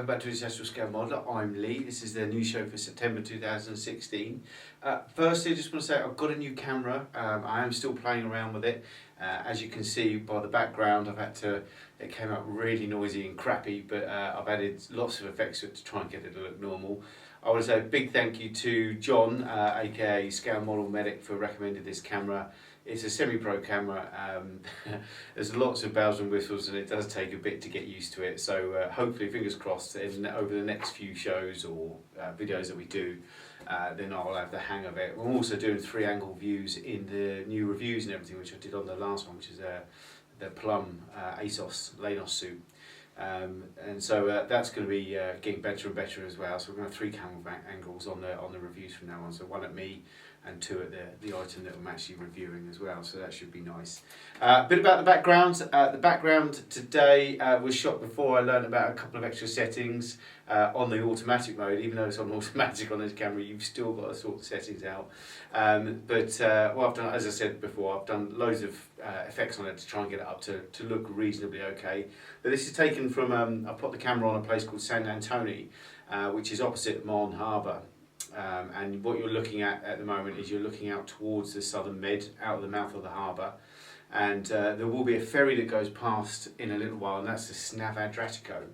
welcome back to International Scale Modeler. I'm Lee. This is the new show for September 2016. Firstly, I just want to say I've got a new camera. I am still playing around with it. As you can see by the background, it came out really noisy and crappy, but I've added lots of effects to it to try and get it to look normal. I want to say a big thank you to John, aka Scale Model Medic, for recommending this camera. It's a semi-pro camera. There's lots of bells and whistles, and it does take a bit to get used to it. So hopefully, fingers crossed, over the next few shows or videos that we do, then I'll have the hang of it. We're also doing 3-angle views in the new reviews and everything, which I did on the last one, which is the Plum ASOS Lanos suit. And so that's going to be getting better and better as well. So we're going to have 3 camera angles on the reviews from now on. So 1 at me and 2 at the item that I'm actually reviewing as well. So that should be nice. A bit about the background. The background today was shot before I learned about a couple of extra settings on the automatic mode. Even though it's on automatic on this camera, you've still got to sort the settings out. What I've done, as I said before, I've done loads of effects on it to try and get it up to look reasonably okay. But this is taken from, I put the camera on a place called San Antonio, which is opposite Marne Harbour. And what you're looking at the moment is you're looking out towards the Southern Med, out of the mouth of the harbour. And there will be a ferry that goes past in a little while, and that's the Snavadratico.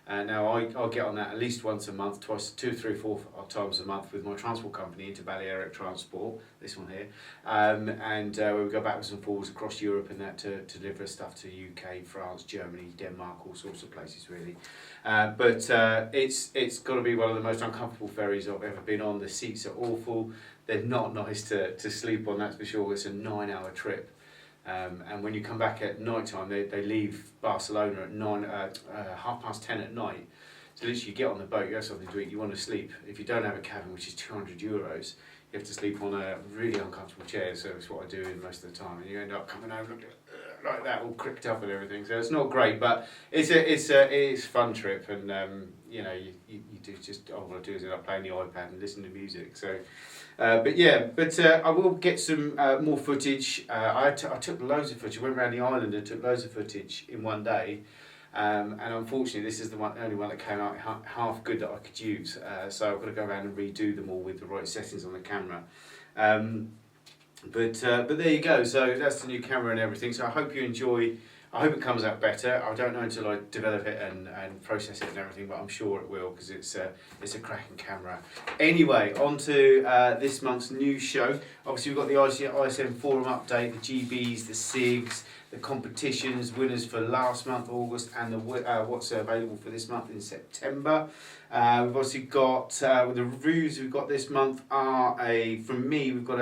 Now I'll get on that at least once a month, twice, 2, 3, 4 times a month with my transport company into Balearic Transport, this one here, and we go backwards and forwards across Europe and that to deliver stuff to UK, France, Germany, Denmark, all sorts of places really. But it's got to be one of the most uncomfortable ferries I've ever been on. The seats are awful. They're not nice to sleep on, that's for sure. It's a 9-hour trip. And when you come back at night time, they leave Barcelona at 10:30 at night. So literally you get on the boat, you have something to eat, you want to sleep. If you don't have a cabin, which is €200, you have to sleep on a really uncomfortable chair. So it's what I do most of the time. And you end up coming home looking like that, all cricked up and everything. So it's not great, but it's a fun trip. And you do just, all I do is end up playing the iPad and listen to music. So. I will get some more footage. I took loads of footage. I went around the island and took loads of footage in one day. And unfortunately, this is the only one that came out half good that I could use. So I've got to go around and redo them all with the right settings on the camera. But there you go. So that's the new camera and everything. So I hope you enjoy. I hope it comes out better. I don't know until I develop it and process it and everything, but I'm sure it will because it's a cracking camera. Anyway, on to this month's news show. Obviously, we've got the ISM forum update, the GBs, the SiGs, the competitions, winners for last month, August, and what's available for this month in September. We've obviously got the reviews we've got this month are from me. We've got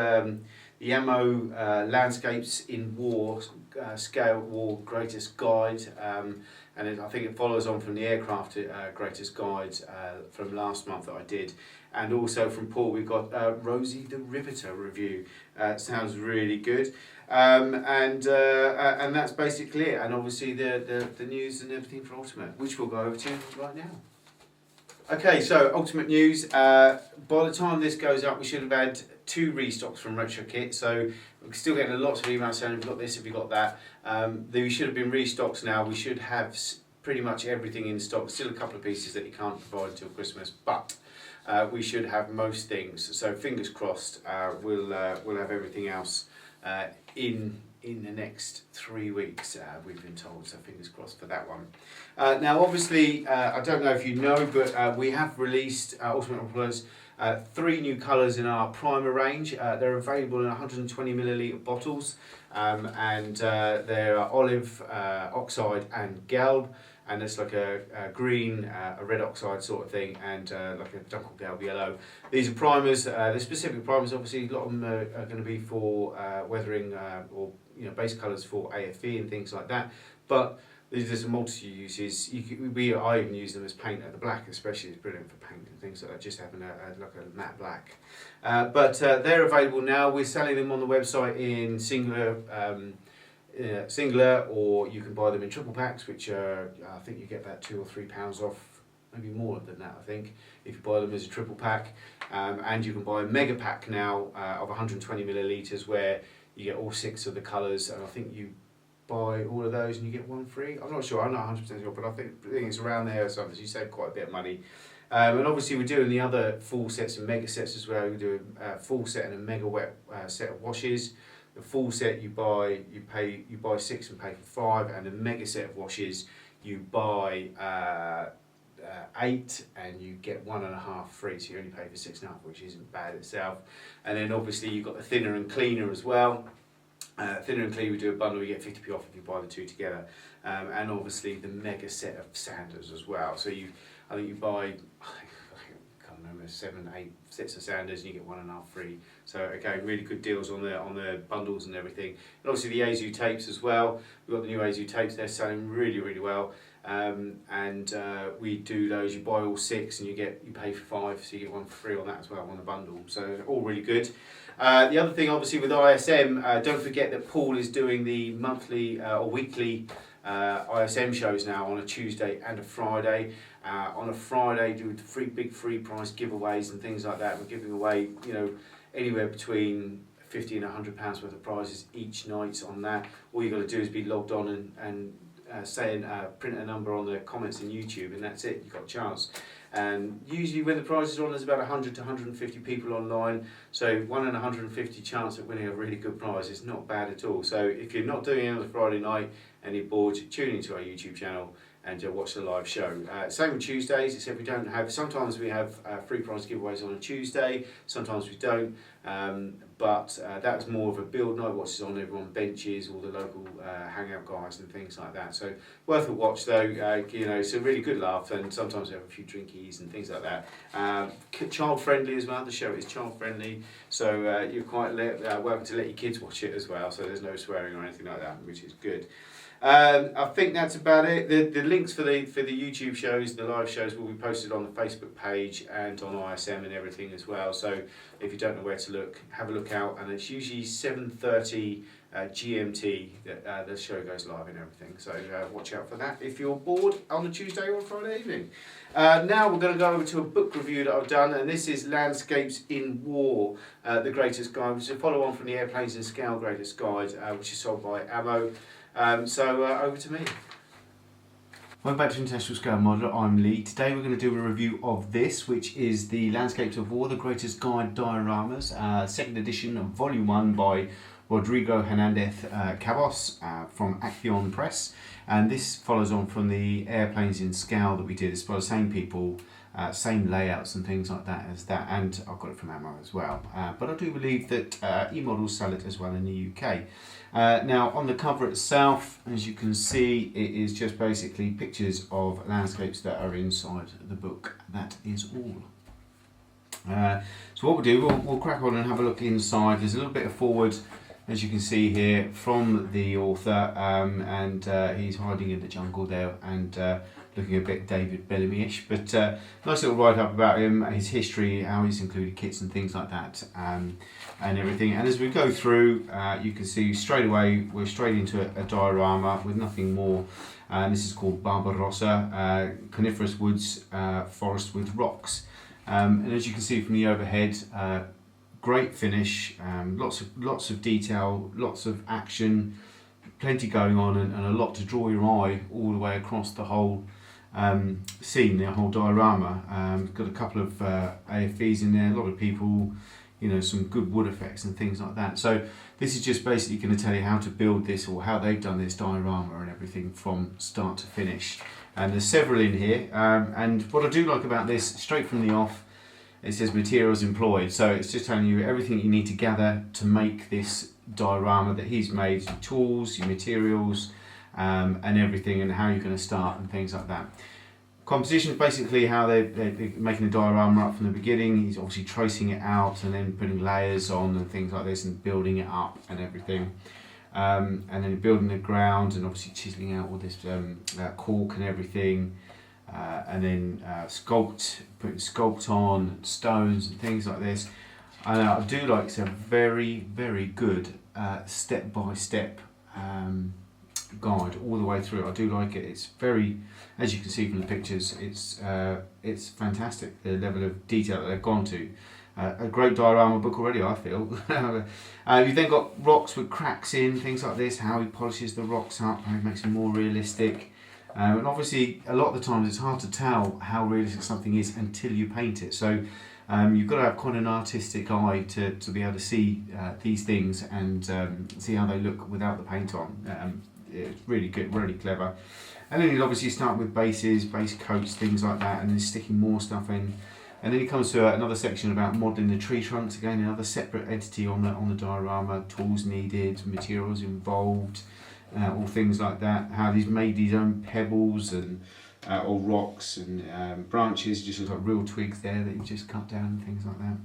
the ammo landscapes in war. Scale War Greatest Guide, and I think it follows on from the aircraft Greatest Guide from last month that I did, and also from Paul we've got Rosie the Riveter review. Sounds really good, and that's basically it. And obviously the news and everything for Ultimate, which we'll go over to right now. Okay, so Ultimate news. By the time this goes up, we should have had 2 restocks from Retro Kit. So we're still getting lots of emails saying, have you got this, have you got that? They should have been restocks now. We should have pretty much everything in stock. Still a couple of pieces that you can't provide until Christmas, but we should have most things. So fingers crossed, we'll have everything else in the next 3 weeks, we've been told, so fingers crossed for that one. Now obviously, I don't know if you know, but we have released Ultimate Uploads 3 new colours in our primer range. They're available in 120ml bottles, and they're olive, oxide and gelb, and it's like a green, a red oxide sort of thing, and like a dunkel gelb yellow. These are primers. They're specific primers. Obviously, a lot of them are going to be for weathering or base colours for AFV and things like that. But there's a multitude of uses. I even use them as paint. The black especially is brilliant for paint and things like that, just having like a matte black. But they're available now. We're selling them on the website in singular, or you can buy them in triple packs, which I think you get about £2 or £3 off, maybe more than that I think, if you buy them as a triple pack. And you can buy a mega pack now of 120ml, where you get all 6 of the colours, and I think you buy all of those and you get one free. I'm not sure, I'm not 100% sure, but I think it's around there or something, so you save quite a bit of money. And obviously we're doing the other full sets and mega sets as well. We do a full set and a mega wet set of washes. The full set you buy 6 and pay for 5, and the mega set of washes you buy 8 and you get 1.5 free, so you only pay for 6.5, which isn't bad itself. And then obviously you've got the thinner and cleaner as well. Thinner and cleaner, we do a bundle, you get 50p off if you buy the two together. And obviously the mega set of sanders as well. So I think you buy, I can't remember, 7, 8 sets of sanders and you get 1.5 free. So again, really good deals on the bundles and everything. And obviously the Azu tapes as well. We've got the new Azu tapes, they're selling really, really well. We do those, you buy all 6 and you pay for 5, so you get 1 for free on that as well on the bundle. So all really good. The other thing obviously with ISM, don't forget that Paul is doing the monthly or weekly ISM shows now on a Tuesday and a Friday. On a Friday, do big free prize giveaways and things like that. We're giving away, anywhere between £50 and £100 worth of prizes each night on that. All you've got to do is be logged on and print a number on the comments in YouTube, and that's it, you've got a chance. And usually when the prize is on, there's about 100 to 150 people online, so 1 in 150 chance of winning a really good prize is not bad at all. So if you're not doing it on a Friday night and you're bored, tune into our YouTube channel and watch the live show. Same with Tuesdays, except we don't have, sometimes we have free prize giveaways on a Tuesday, sometimes we don't, but that's more of a build night, watches on everyone benches, all the local hangout guys and things like that. So worth a watch though, it's a really good laugh, and sometimes we have a few drinkies and things like that. Child friendly as well, the show is child friendly, so you're quite welcome to let your kids watch it as well, so there's no swearing or anything like that, which is good. I think that's about it. The links for the YouTube shows, the live shows, will be posted on the Facebook page and on ISM and everything as well. So if you don't know where to look, have a look out. And it's usually 7:30 GMT that the show goes live and everything. So watch out for that if you're bored on a Tuesday or a Friday evening. Now we're going to go over to a book review that I've done, and this is Landscapes in War, The Greatest Guide, which is a follow-on from the Airplanes and Scale Greatest Guide, which is sold by Ammo. Over to me. Welcome back to International Scale Modeler, I'm Lee. Today we're going to do a review of this, which is the Landscapes of War, The Greatest Guide Dioramas, second edition of Volume 1 by Rodrigo Hernandez Cabos from Action Press. And this follows on from the Airplanes in Scale that we did. It's by the same people, same layouts and things like that as that, and I've got it from Ammo as well. But I do believe that e-models sell it as well in the UK. Now on the cover itself, as you can see, it is just basically pictures of landscapes that are inside the book. That is all. So what we'll do, we'll crack on and have a look inside. There's a little bit of forward, as you can see here, from the author, and he's hiding in the jungle there and looking a bit David Bellamy-ish, but nice little write-up about him, his history, how he's included kits and things like that, and everything. And as we go through, you can see straight away we're straight into a diorama with nothing more. This is called Barbarossa, coniferous woods, forest with rocks. And as you can see from the overhead, great finish, lots of detail, lots of action, plenty going on, and a lot to draw your eye all the way across the whole scene, the whole diorama. Got a couple of AFVs in there, a lot of people, some good wood effects and things like that. So this is just basically going to tell you how to build this, or how they've done this diorama and everything from start to finish. And there's several in here, and what I do like about this, straight from the off, it says materials employed, so it's just telling you everything you need to gather to make this diorama that he's made, your tools, your materials, and everything, and how you're going to start and things like that. Composition is basically how they're making the diorama up from the beginning. He's obviously tracing it out and then putting layers on and things like this and building it up and everything. And then building the ground and obviously chiseling out all this cork and everything. And then putting sculpt on stones and things like this. And I do like, it's a very, very good step-by-step guide all the way through. I do like it. It's very, as you can see from the pictures, it's fantastic, the level of detail that they've gone to. a great diorama book already, I feel. You've then got rocks with cracks in, things like this, how he polishes the rocks up, how he makes them more realistic. And obviously, a lot of the times it's hard to tell how realistic something is until you paint it. So you've got to have quite an artistic eye to be able to see these things and see how they look without the paint on. It's really good, really clever. And then you'll obviously start with bases, base coats, things like that, and then sticking more stuff in. And then he comes to another section about modelling the tree trunks, again another separate entity on the diorama, tools needed, materials involved, all things like that, how he's made his own pebbles and or rocks and branches, just look like real twigs there that you've just cut down and things like that.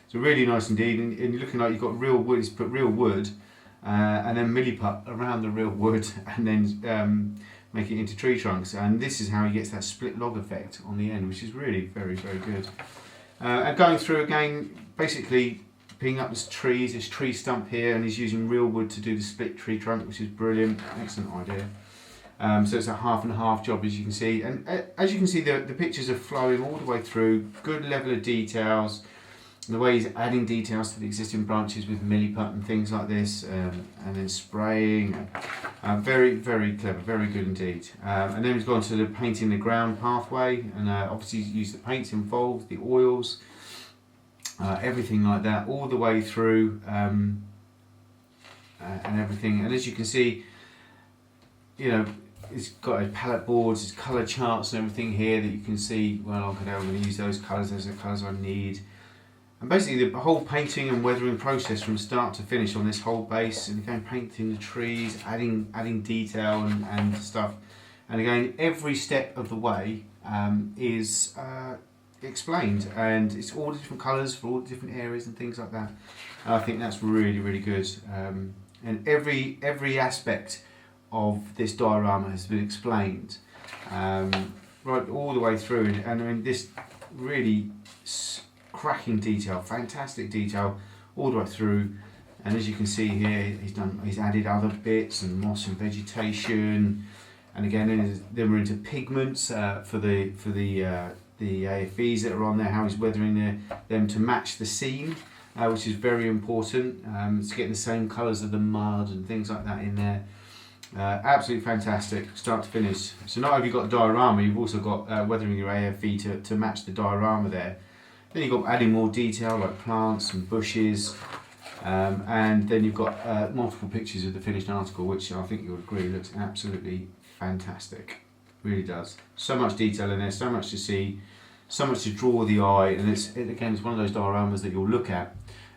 So really nice indeed, and you're looking like you've got real wood, he's put real wood and then milliput around the real wood and then make it into tree trunks, and this is how he gets that split log effect on the end, which is really very, very good. And going through again, basically picking up this tree stump here, and he's using real wood to do the split tree trunk, which is brilliant, excellent idea. So it's a half and half job, as you can see, and as you can see the pictures are flowing all the way through, good level of details. The way he's adding details to the existing branches with milliput and things like this, and then spraying, very, very clever, very good indeed. And then he's gone to the painting the ground pathway, and obviously he's used the paints involved, the oils, everything like that, all the way through, and everything. And as you can see, you know, it's got his palette boards, his colour charts and everything here that you can see, well, okay, I'm going to use those colours, those are the colours I need. And basically the whole painting and weathering process from start to finish on this whole base, and again painting the trees, adding detail and stuff, and again every step of the way is explained, and it's all the different colours for all the different areas and things like that. And I think that's really, really good, and every aspect of this diorama has been explained right all the way through, and I mean this really cracking detail, fantastic detail all the way through. And as you can see here, he's added other bits and moss and vegetation, and again then we're into pigments for the AFEs that are on there, how he's weathering them to match the scene, which is very important. It's getting the same colours of the mud and things like that in there. Absolutely fantastic, start to finish. So not only have you got a diorama, you've also got weathering your AFE to match the diorama there. Then you've got adding more detail like plants and bushes, and then you've got multiple pictures of the finished article, which I think you'll agree looks absolutely fantastic. Really does. So much detail in there, so much to see, so much to draw the eye, and it's one of those dioramas that you'll look at,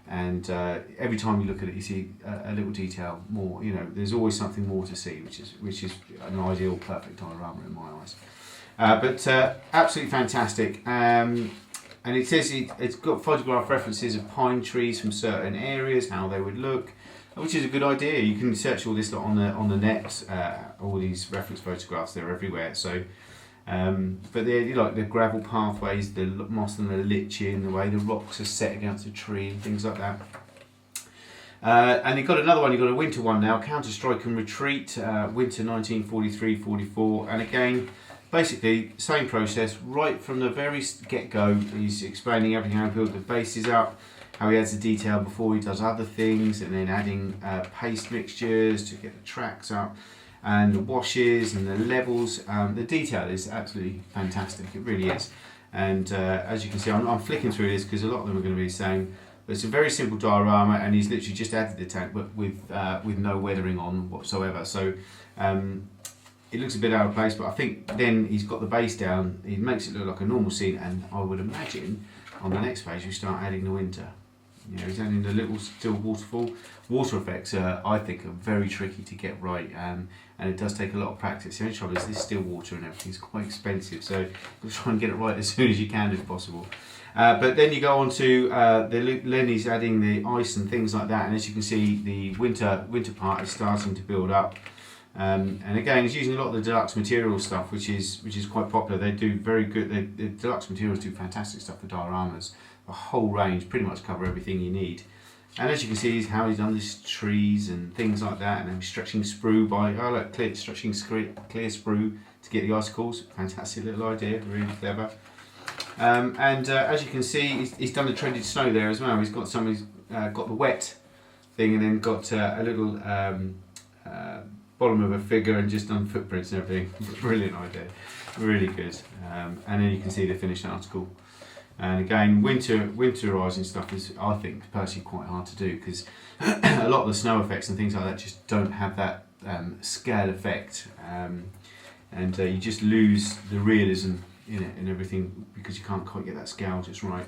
and every time you look at it you see a little detail more. You know, there's always something more to see, which is an ideal, perfect diorama in my eyes. But absolutely fantastic. And it says it's got photograph references of pine trees from certain areas, how they would look, which is a good idea. You can search all this on the net, all these reference photographs, they're everywhere. So, but they're like the gravel pathways, the moss and the lichen, the way the rocks are set against a tree and things like that. And you've got another one, you've got a winter one now, Counter Strike and Retreat, winter 1943-44, and again, basically, same process, right from the very get-go. He's explaining everything, how he built the bases up, how he adds the detail before he does other things, and then adding paste mixtures to get the tracks up, and the washes and the levels. The detail is absolutely fantastic, it really is. And as you can see, I'm flicking through this because a lot of them are going to be the same. But it's a very simple diorama, and he's literally just added the tank, but with no weathering on whatsoever. So it looks a bit out of place, but I think then he's got the base down, he makes it look like a normal scene, and I would imagine on the next page we start adding the winter. You know, he's adding the little still waterfall. Water effects, I think, are very tricky to get right, and it does take a lot of practice. The only trouble is this still water and everything's quite expensive, so you've got to try and get it right as soon as you can if possible. But then you go on to Lenny's adding the ice and things like that, and as you can see, the winter part is starting to build up. And again, he's using a lot of the deluxe materials stuff, which is quite popular. They do very good. The deluxe materials do fantastic stuff for dioramas. A whole range, pretty much cover everything you need. And as you can see, how he's done this trees and things like that, and then stretching sprue by stretching clear sprue to get the icicles. Fantastic little idea, really clever. As you can see, he's done the treaded snow there as well. He's got got the wet thing, and then got a little bottom of a figure, and just done footprints and everything. Brilliant idea, really good. And then you can see the finished article. And again, winterising stuff is, I think, personally quite hard to do, because a lot of the snow effects and things like that just don't have that scale effect, and you just lose the realism in it and everything, because you can't quite get that scale just right.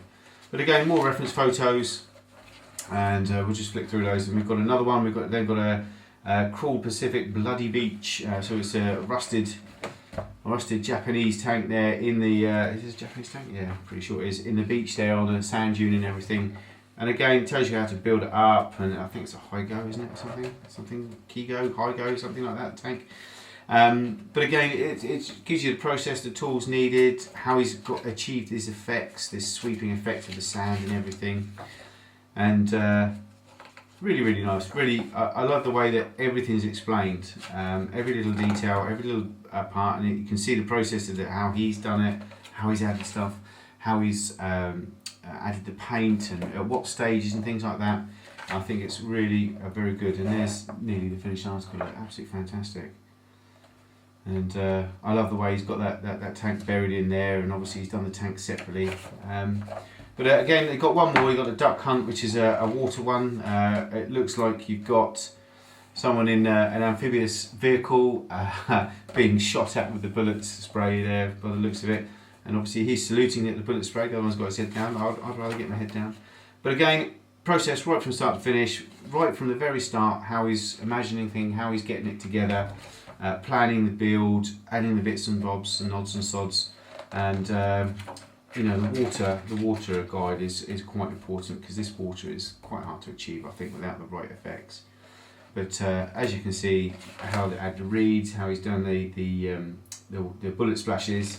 But again, more reference photos, and we'll just flick through those. And we've got another one. They've got a Cruel Pacific Bloody Beach. So it's a rusted Japanese tank there in the. Is this a Japanese tank? Yeah, I'm pretty sure it is. In the beach there on a sand dune and everything. And again, it tells you how to build it up. And I think it's a Hygo, isn't it? Something Kigo, Hygo, something like that tank. But again, it gives you the process, the tools needed, how he's achieved these effects, this sweeping effect of the sand and everything. And really, really nice. Really, I love the way that everything's explained. Every little detail, every little part, and you can see the process of it, how he's done it, how he's added stuff, how he's added the paint, and at what stages and things like that. I think it's really very good. And there's nearly the finished article. Absolutely fantastic. And I love the way he's got that tank buried in there, and obviously he's done the tank separately. But again, they've got one more. You've got the duck hunt, which is a water one. It looks like you've got someone in an amphibious vehicle being shot at with the bullet spray there, by the looks of it. And obviously he's saluting at the bullet spray. The other one's got his head down. I'd rather get my head down. But again, process right from start to finish, right from the very start, how he's imagining things, how he's getting it together. Planning the build, adding the bits and bobs and odds and sods, and you know, the water guide is quite important, because this water is quite hard to achieve, I think, without the right effects. But as you can see, how they add the reeds, how he's done the bullet splashes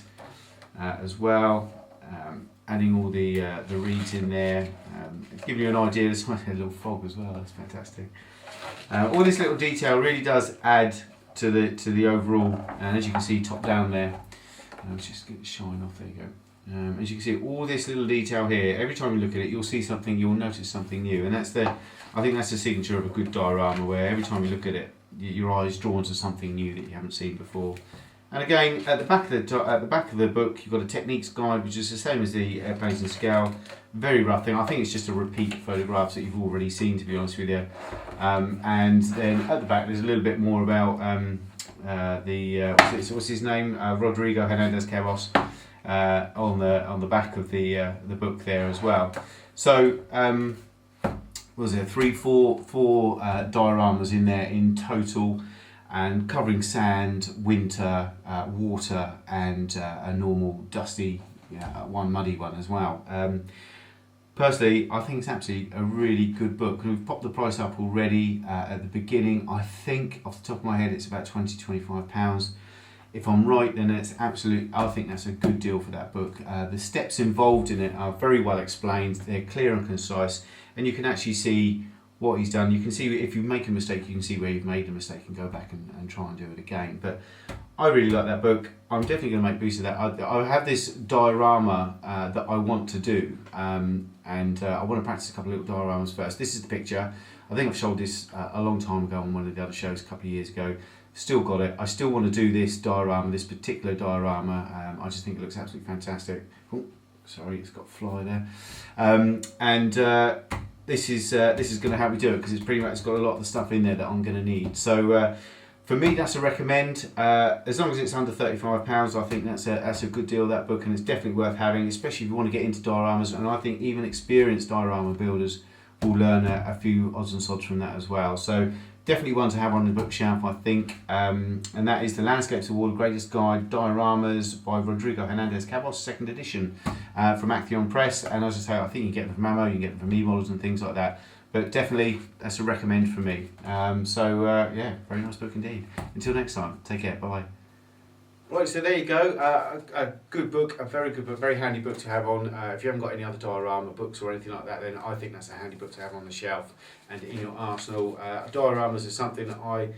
as well, adding all the reeds in there, giving you an idea. There's a little fog as well. That's fantastic. All this little detail really does add to the overall, and as you can see top down there, let's just get the shine off, there you go. As you can see, all this little detail here, every time you look at it, you'll see something, you'll notice something new, and I think that's the signature of a good diorama, where every time you look at it, your eye's drawn to something new that you haven't seen before. And again, at the back of the book, you've got a techniques guide, which is the same as the airplanes and scale. Very rough thing. I think it's just a repeat photographs that you've already seen, to be honest with you. And then at the back, there's a little bit more about what's his name, Rodrigo Hernandez Cabos, on the back of the book there as well. So was there four dioramas in there in total, and covering sand, winter, water, and a normal dusty one, muddy one as well. Personally, I think it's absolutely a really good book, and we've popped the price up already at the beginning. I think off the top of my head it's about £20–25. If I'm right, then it's I think that's a good deal for that book. The steps involved in it are very well explained, they're clear and concise, and you can actually see what he's done. You can see if you make a mistake, you can see where you've made a mistake and go back and try and do it again. But I really like that book. I'm definitely going to make use of that. I have this diorama that I want to do, and I want to practice a couple of little dioramas first. This is the picture. I think I've showed this a long time ago on one of the other shows a couple of years ago. Still got it. I still want to do this diorama, this particular diorama. I just think it looks absolutely fantastic. Oh, sorry, it's got a fly there. This is going to help me do it, because it's pretty much got a lot of the stuff in there that I'm going to need. So for me, that's a recommend. As long as it's under £35, I think that's a good deal, that book, and it's definitely worth having, especially if you want to get into dioramas. And I think even experienced diorama builders will learn a few odds and sods from that as well. So definitely one to have on the bookshelf, I think. And that is the Landscapes Award Greatest Guide Dioramas by Rodrigo Hernandez Cabos, 2nd edition, from Action Press. And as I say, I think you can get them from Mamo, you can get them from e-models and things like that. But definitely, that's a recommend for me. Yeah, very nice book indeed. Until next time, take care, bye-bye. Right, so there you go. A good book, a very good book, very handy book to have on. If you haven't got any other diorama books or anything like that, then I think that's a handy book to have on the shelf and in your arsenal. Dioramas is something that I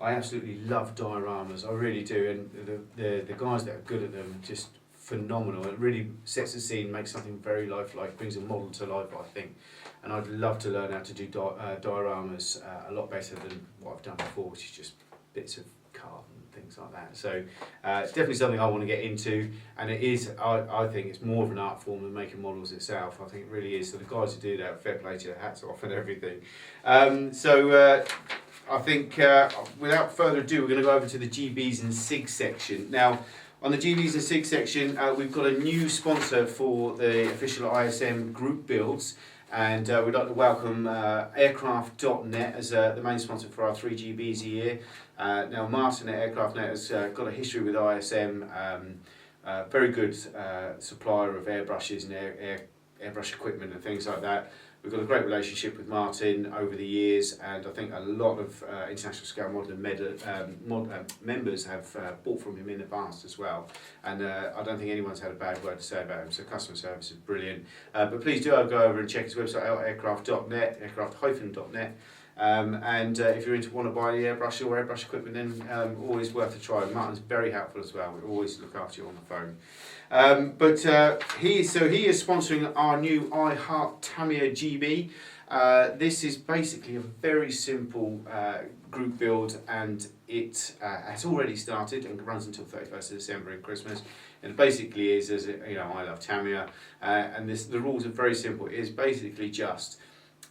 absolutely love. Dioramas, I really do, and the guys that are good at them just phenomenal. It really sets the scene, makes something very lifelike, brings a model to life, I think. And I'd love to learn how to do dioramas a lot better than what I've done before, which is just bits of card and things like that. So it's definitely something I want to get into, and it is, I think it's more of an art form than making models itself. I think it really is. So the guys who do that, fair play to you, hats off and everything. I think without further ado, we're going to go over to the GBs and SiGs section. Now, on the GBs and SiGs section, we've got a new sponsor for the official ISM group builds. And we'd like to welcome aircraft.net as the main sponsor for our 3 GBs a year. Now Martin at aircraft.net has got a history with ISM, very good supplier of airbrushes and airbrush equipment and things like that. We've got a great relationship with Martin over the years, and I think a lot of international scale modeler members have bought from him in the past as well. And I don't think anyone's had a bad word to say about him, so customer service is brilliant. But please do go over and check his website out, aircraft.net, aircraft-net. If you're want to buy the airbrush or airbrush equipment, then always worth a try. Martin's very helpful as well. We always look after you on the phone. He is sponsoring our new I Heart Tamiya GB. This is basically a very simple group build, and it has already started and runs until 31st of December in Christmas. And it basically is, I love Tamiya, and the rules are very simple. It is basically just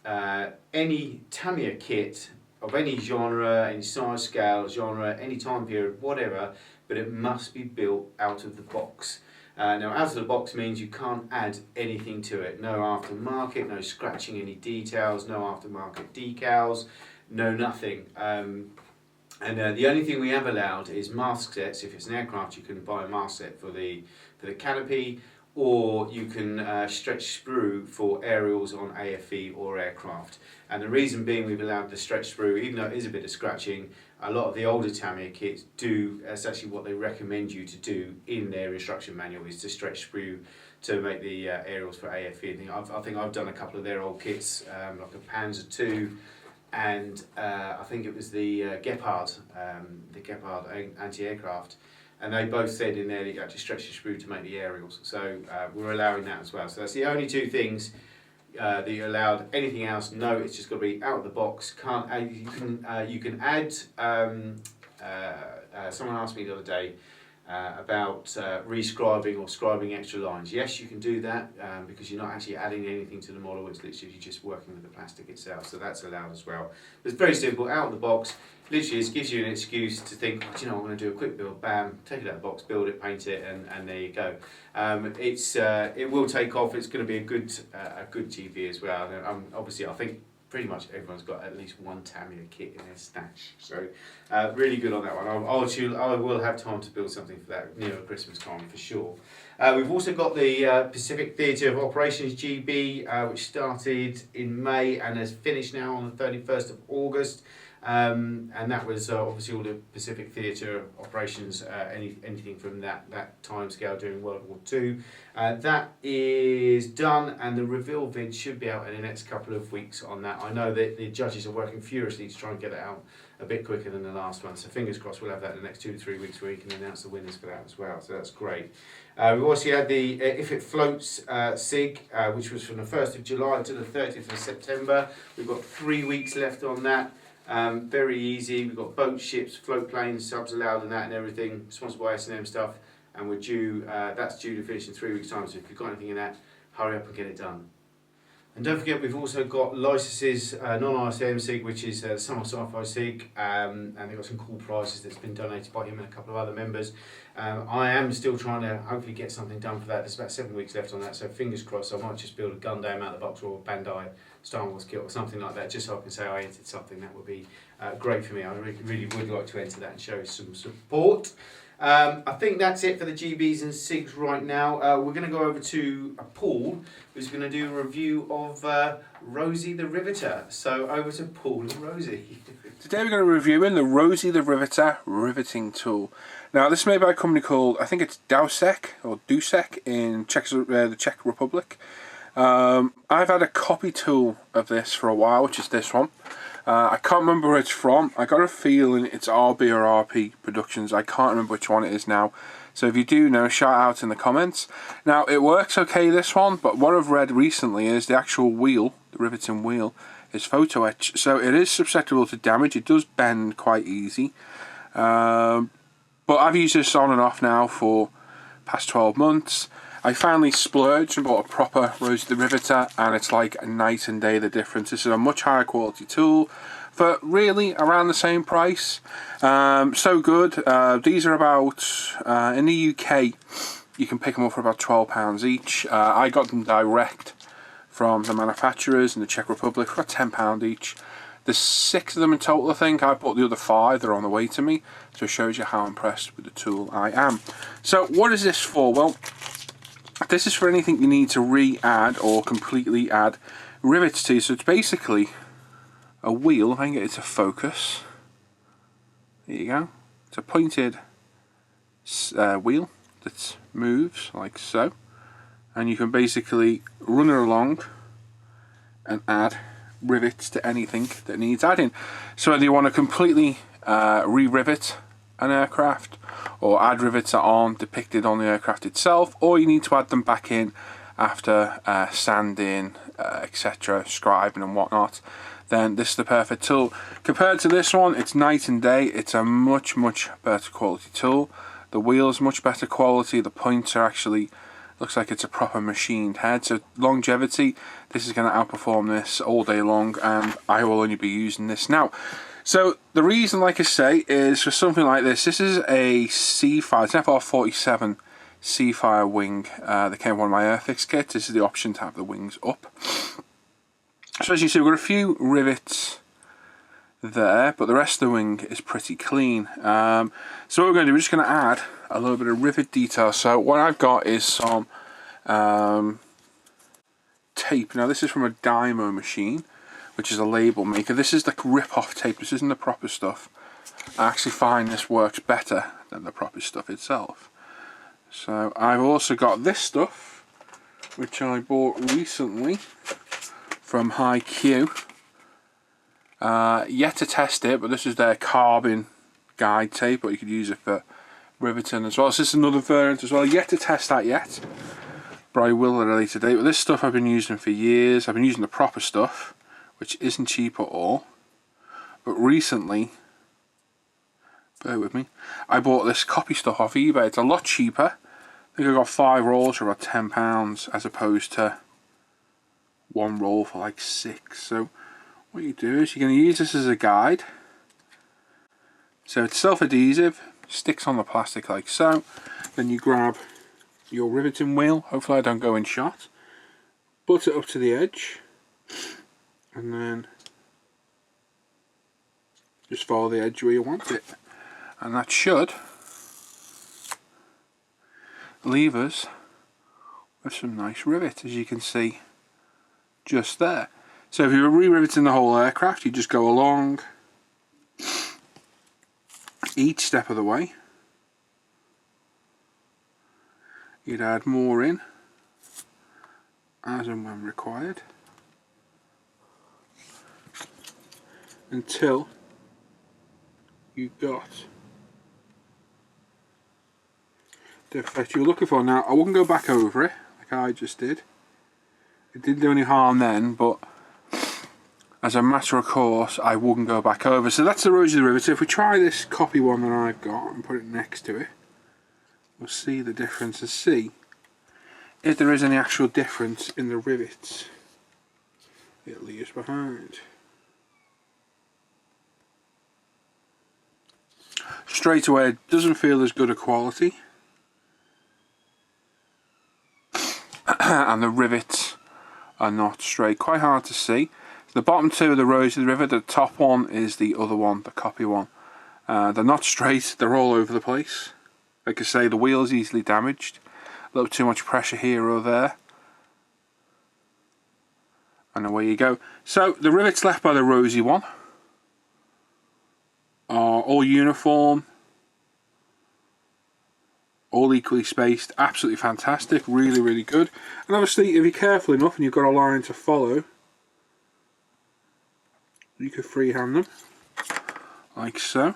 any Tamiya kit of any genre, any size, scale, genre, any time period, whatever, but it must be built out of the box. Now, out of the box means you can't add anything to it. No aftermarket, no scratching any details, no aftermarket decals, no nothing. The only thing we have allowed is mask sets. If it's an aircraft, you can buy a mask set for the canopy, or you can stretch sprue for aerials on AFE or aircraft. And the reason being we've allowed the stretch sprue, even though it is a bit of scratching, a lot of the older Tamiya kits do, that's actually what they recommend you to do in their instruction manual, is to stretch sprue to make the aerials for AFE. I think I've done a couple of their old kits, like a Panzer II, and I think it was the Gepard anti-aircraft. And they both said in there that you actually stretch the sprue to make the aerials. So we're allowing that as well. So that's the only two things that you're allowed. Anything else, no, it's just got to be out of the box. You can add, someone asked me the other day about rescribing or scribing extra lines. Yes, you can do that because you're not actually adding anything to the model, it's literally just working with the plastic itself, so that's allowed as well. But it's very simple, out of the box. Literally, it gives you an excuse to think, oh, I'm going to do a quick build, bam, take it out of the box, build it, paint it, and there you go. It will take off. It's going to be a good GB as well. Obviously, I think pretty much everyone's got at least one Tamiya kit in their stash, so really good on that one. I will have time to build something for that near Christmas time for sure. We've also got the Pacific Theatre of Operations GB, which started in May and has finished now on the 31st of August. And that was obviously all the Pacific Theatre operations, anything from that time scale during World War II. That is done, and the reveal vid should be out in the next couple of weeks on that. I know that the judges are working furiously to try and get it out a bit quicker than the last one, so fingers crossed we'll have that in the next 2 to 3 weeks where you can announce the winners for that as well, so that's great. We've also had the If It Floats SiG, which was from the 1st of July to the 30th of September. We've got 3 weeks left on that. Very easy. We've got boats, ships, float planes, subs allowed and that and everything, sponsored by S&M stuff, and we're due, that's due to finish in 3 weeks time, so if you've got anything in that, hurry up and get it done. And don't forget, we've also got licenses, non-ISM SiG, which is Summer Sci-Fi SiG, and they've got some cool prizes that's been donated by him and a couple of other members. I am still trying to hopefully get something done for that. There's about 7 weeks left on that, so fingers crossed. I might just build a Gundam out of the box or a Bandai Star Wars kit or something like that, just so I can say I entered something. That would be great for me. I really would like to enter that and show some support. I think that's it for the GBs and SiGs right now. We're going to go over to Paul, who's going to do a review of Rosie the Riveter. So over to Paul and Rosie. Today we're going to be reviewing the Rosie the Riveter riveting tool. Now this is made by a company called, I think it's Dusek or Dusek in the Czech Republic. I've had a copy tool of this for a while, which is this one. I can't remember where it's from. I got a feeling it's RB or RP Productions. I can't remember which one it is now. So if you do know, shout out in the comments. Now it works okay, this one, but what I've read recently is the actual wheel, the riveting wheel, is photo etch, so it is susceptible to damage. It does bend quite easy, but I've used this on and off now for past 12 months. I finally splurged and bought a proper Rosie the Riveter, and it's like a night and day the difference. This is a much higher quality tool for really around the same price. So good. These are about, in the UK, you can pick them up for about £12 each. I got them direct from the manufacturers in the Czech Republic for £10 each. There's 6 of them in total, I think. I bought the other 5, they're on the way to me. So it shows you how impressed with the tool I am. So what is this for? Well, this is for anything you need to re-add or completely add rivets to. So it's basically a wheel. If I can get it to focus. There you go. It's a pointed wheel that moves like so. And you can basically run it along and add rivets to anything that needs adding. So whether you want to completely re-rivet an aircraft, or add rivets that aren't depicted on the aircraft itself, or you need to add them back in after sanding, etc., scribing and whatnot, then this is the perfect tool. Compared to this one, it's night and day. It's a much better quality tool. The wheel's much better quality. The points are actually, looks like it's a proper machined head. So longevity, this is going to outperform this all day long, and I will only be using this now. So the reason, like I say, is for something like this. This is a Seafire, it's an FR47 Seafire wing that came with one of my Airfix kits. This is the option to have the wings up. So as you see, we've got a few rivets there, but the rest of the wing is pretty clean. So what we're going to do, we're just going to add a little bit of rivet detail. So what I've got is some tape. Now this is from a Dymo machine, which is a label maker. This is the rip-off tape. This isn't the proper stuff. I actually find this works better than the proper stuff itself. So I've also got this stuff, which I bought recently from HiQ. Yet to test it, but this is their carbon guide tape, but you could use it for riveting as well. So this is another variant as well. Yet to test that yet, but I will at a later date. But this stuff I've been using for years. I've been using the proper stuff, which isn't cheap at all. But recently, bear with me, I bought this copy stuff off eBay. It's a lot cheaper. I think I got 5 rolls for about £10 as opposed to 1 roll for like 6. So what you do is you're going to use this as a guide. So it's self-adhesive, sticks on the plastic like so. Then you grab your riveting wheel. Hopefully I don't go in shot. Butt it up to the edge. And then just follow the edge where you want it, and that should leave us with some nice rivet, as you can see just there. So if you were re-riveting the whole aircraft, you just go along each step of the way. You'd add more in as and when required, until you got the effect you're looking for. Now I wouldn't go back over it like I just did. It didn't do any harm then, but as a matter of course I wouldn't go back over. So that's the Rosie the Riveter. If we try this copy one that I've got and put it next to it, we'll see the difference and see if there is any actual difference in the rivets it leaves behind. Straight away, it doesn't feel as good a quality, and the rivets are not straight. Quite hard to see. The bottom 2 of the Rosie the Riveter, the top one is the other one, the copy one. They're not straight, they're all over the place. Like I say, the wheel's easily damaged. A little too much pressure here or there. And away you go. So the rivets left by the Rosie one are all uniform, all equally spaced, absolutely fantastic, really good. And obviously if you're careful enough and you've got a line to follow, you could freehand them like so.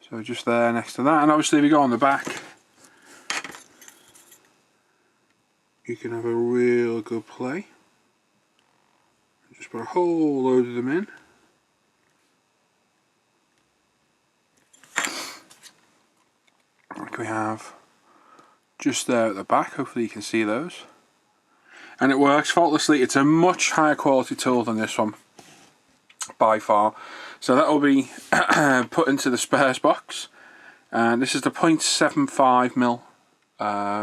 So So just there next to that, and obviously if you go on the back, you can have a real good play. Just put a whole load of them in. Like we have just there at the back, hopefully you can see those. And it works faultlessly. It's a much higher quality tool than this one, by far. So that will be put into the spares box. And this is the 0.75mm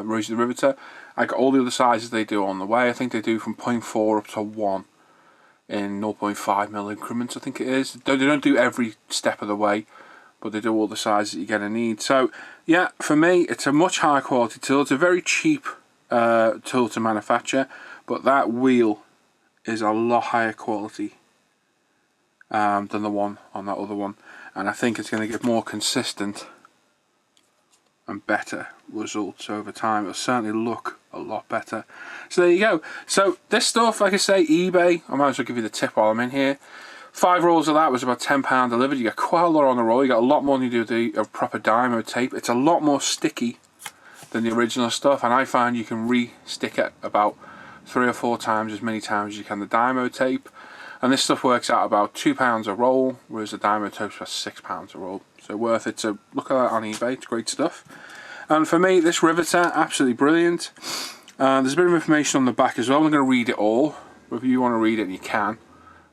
Rosie the Riveter. I got all the other sizes they do on the way. I think they do from 0.4 up to 1 in 0.5mm increments, I think it is. They don't do every step of the way, but they do all the sizes that you're going to need. So yeah, for me, it's a much higher quality tool. It's a very cheap tool to manufacture, but that wheel is a lot higher quality than the one on that other one, and I think it's going to give more consistent and better results over time. It'll certainly look a lot better. So there you go. So this stuff, like I say, eBay, I might as well give you the tip while I'm in here. 5 rolls of that was about £10 delivered. You get quite a lot on the roll. You got a lot more than you do with the proper Dymo tape. It's a lot more sticky than the original stuff, and I find you can re-stick it about 3 or 4 times as many times as you can the Dymo tape. And this stuff works out about £2 a roll, whereas the Dymo tape's about £6 a roll. So worth it to look at that on eBay. It's great stuff. And for me, this riveter, absolutely brilliant. There's a bit of information on the back as well. I'm not going to read it all. If you want to read it, you can.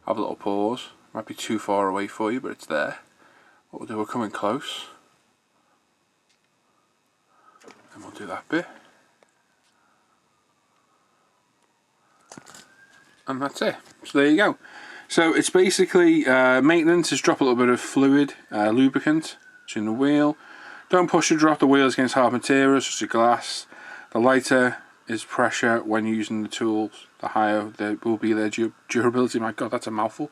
Have a little pause. Might be too far away for you, but it's there. What we'll do, we're coming close. And we'll do that bit. And that's it. So there you go. So it's basically maintenance is drop a little bit of fluid, lubricant, in the wheel. Don't push or drop the wheels against hard materials, such as glass. The lighter is pressure when using the tools. The higher will be their durability. My God, that's a mouthful.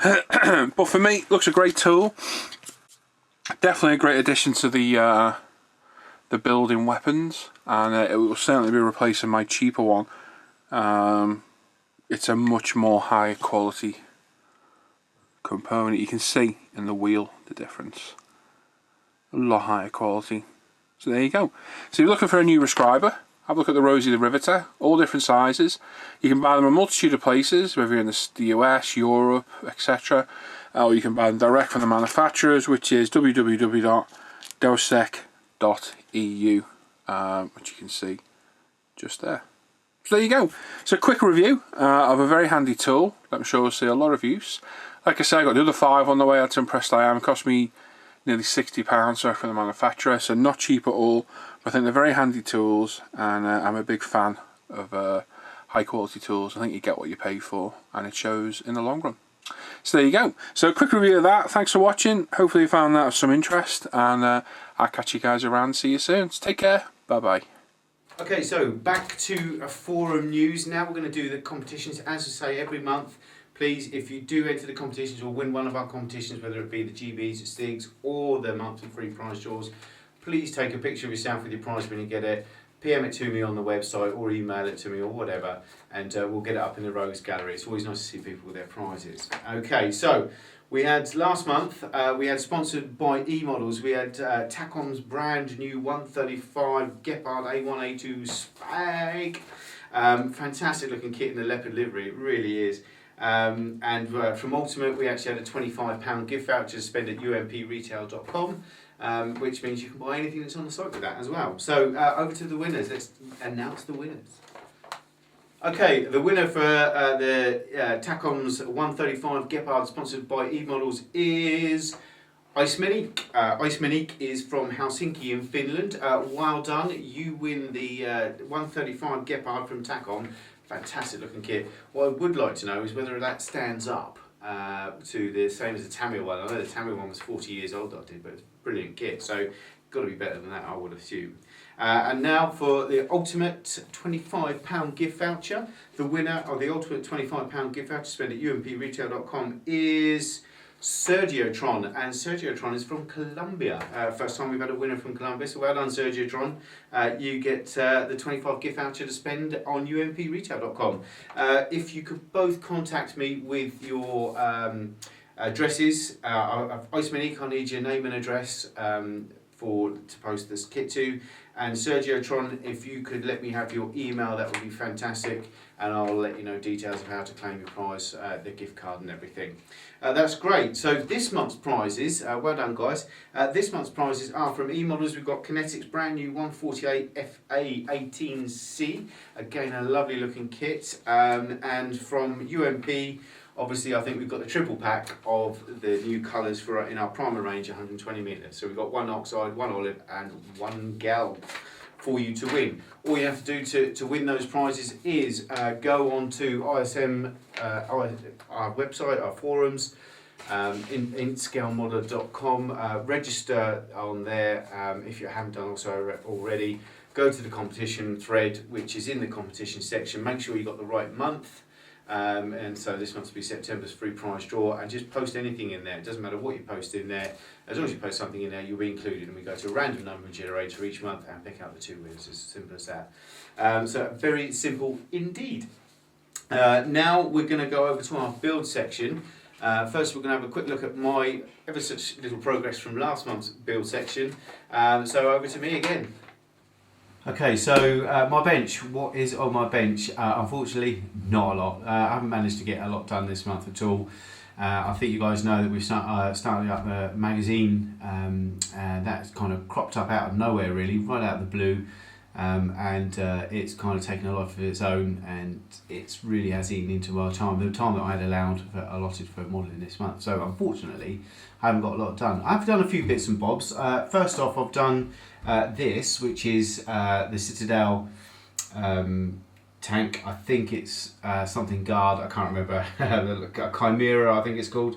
But for me, looks a great tool. Definitely a great addition to the building weapons, and it will certainly be replacing my cheaper one. It's a much more high quality component. You can see in the wheel the difference. A lot higher quality. So there you go. So if you're looking for a new prescriber, have a look at the Rosie the Riveter. All different sizes. You can buy them in a multitude of places, whether you're in the US, Europe, etc. Or you can buy them direct from the manufacturers, which is www.diosec.eu, which you can see just there. So there you go. So a quick review of a very handy tool that I'm sure will see a lot of use. Like I said, I got the other 5 on the way. That's how impressed I am. It cost me nearly £60 from the manufacturer, so not cheap at all. But I think they're very handy tools, and I'm a big fan of high quality tools. I think you get what you pay for, and it shows in the long run. So there you go. So a quick review of that. Thanks for watching. Hopefully you found that of some interest, and I'll catch you guys around. See you soon. So take care. Bye bye. Okay, so back to forum news. Now we're going to do the competitions. As I say, every month, please, if you do enter the competitions or win one of our competitions, whether it be the GBs SiGs or the monthly free prize draws, please take a picture of yourself with your prize when you get it. PM it to me on the website or email it to me or whatever, and we'll get it up in the Rogues Gallery. It's always nice to see people with their prizes. Okay, so we had last month, we had sponsored by E-Models. We had Takom's brand new 135 Gepard A1A2 Spag. Fantastic looking kit in the leopard livery, it really is. And from Ultimate, we actually had a £25 gift voucher to spend at umpretail.com. Which means you can buy anything that's on the site with that as well. So over to the winners. Let's announce the winners. Okay, the winner for the Takom's 135 Gepard sponsored by E-Models is ISM. ISM is from Helsinki in Finland. Well done. You win the 135 Gepard from Takom. Fantastic looking kit. What I would like to know is whether that stands up to the same as the Tamiya one. I know the Tamiya one was 40 years old, I did, but it's a brilliant kit, so got to be better than that, I would assume. And now for the ultimate £25 gift voucher. The winner of the ultimate £25 gift voucher spent at umpretail.com is Sergiotron, and Sergiotron is from Colombia. First time we've had a winner from Colombia, so well done Sergiotron. You get the 25 gift voucher to spend on umpretail.com. If you could both contact me with your Addresses, ISM and Econ need your name and address to post this kit to. And Sergio Tron, if you could let me have your email, that would be fantastic, and I'll let you know details of how to claim your prize, the gift card and everything. That's great. So this month's prizes, well done guys, this month's prizes are from E-Models. We've got Kinetics brand new 148 FA18C, again a lovely looking kit, and from UMP, obviously I think we've got the triple pack of the new colours for in our primer range, 120 metres. So we've got one oxide, one olive and one gal for you to win. All you have to do to win those prizes is go on to ISM, our website, our forums, inscalemodder.com, register on there if you haven't done so already. Go to the competition thread, which is in the competition section. Make sure you got the right month. And so this month will be September's free prize draw, and just post anything in there. It doesn't matter what you post in there, as long as you post something in there, you'll be included, and we go to a random number generator each month and pick out the 2 winners. As simple as that. So very simple indeed. Now we're going to go over to our build section. First we're going to have a quick look at my ever such little progress from last month's build section. So over to me again. Okay, so my bench, what is on my bench? Unfortunately, not a lot. I haven't managed to get a lot done this month at all. I think you guys know that we've started up a magazine that's kind of cropped up out of nowhere really, right out of the blue. And it's kind of taken a life of its own, and it's really has eaten into our time, the time that I had allotted for modelling this month. So unfortunately, I haven't got a lot done. I've done a few bits and bobs. First off, I've done this, which is the Citadel tank. I think it's something guard, I can't remember, Chimera I think it's called.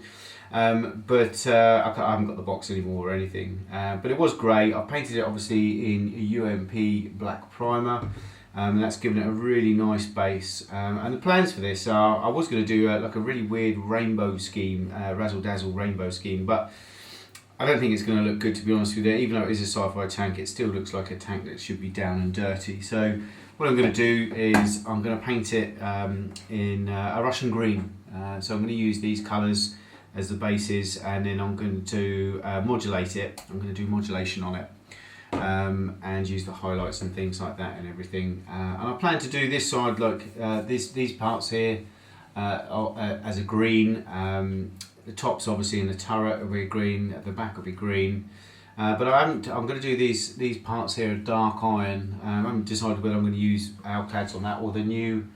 But I haven't got the box anymore or anything, but it was great. I painted it obviously in a UMP black primer, and that's given it a really nice base. And the plans for this are, I was going to do like a really weird rainbow scheme, razzle dazzle rainbow scheme, but I don't think it's going to look good, to be honest with you. Even though it is a sci-fi tank, it still looks like a tank that should be down and dirty. So what I'm going to do is I'm going to paint it in a Russian green. So I'm going to use these colours as the bases, and then I'm going to modulate it. I'm going to do modulation on it, and use the highlights and things like that and everything. And I plan to do this side, like these parts here, as a green. The tops obviously in the turret will be green, the back will be green. But I'm going to do these parts here of dark iron. I haven't decided whether I'm going to use Alclads on that or the new.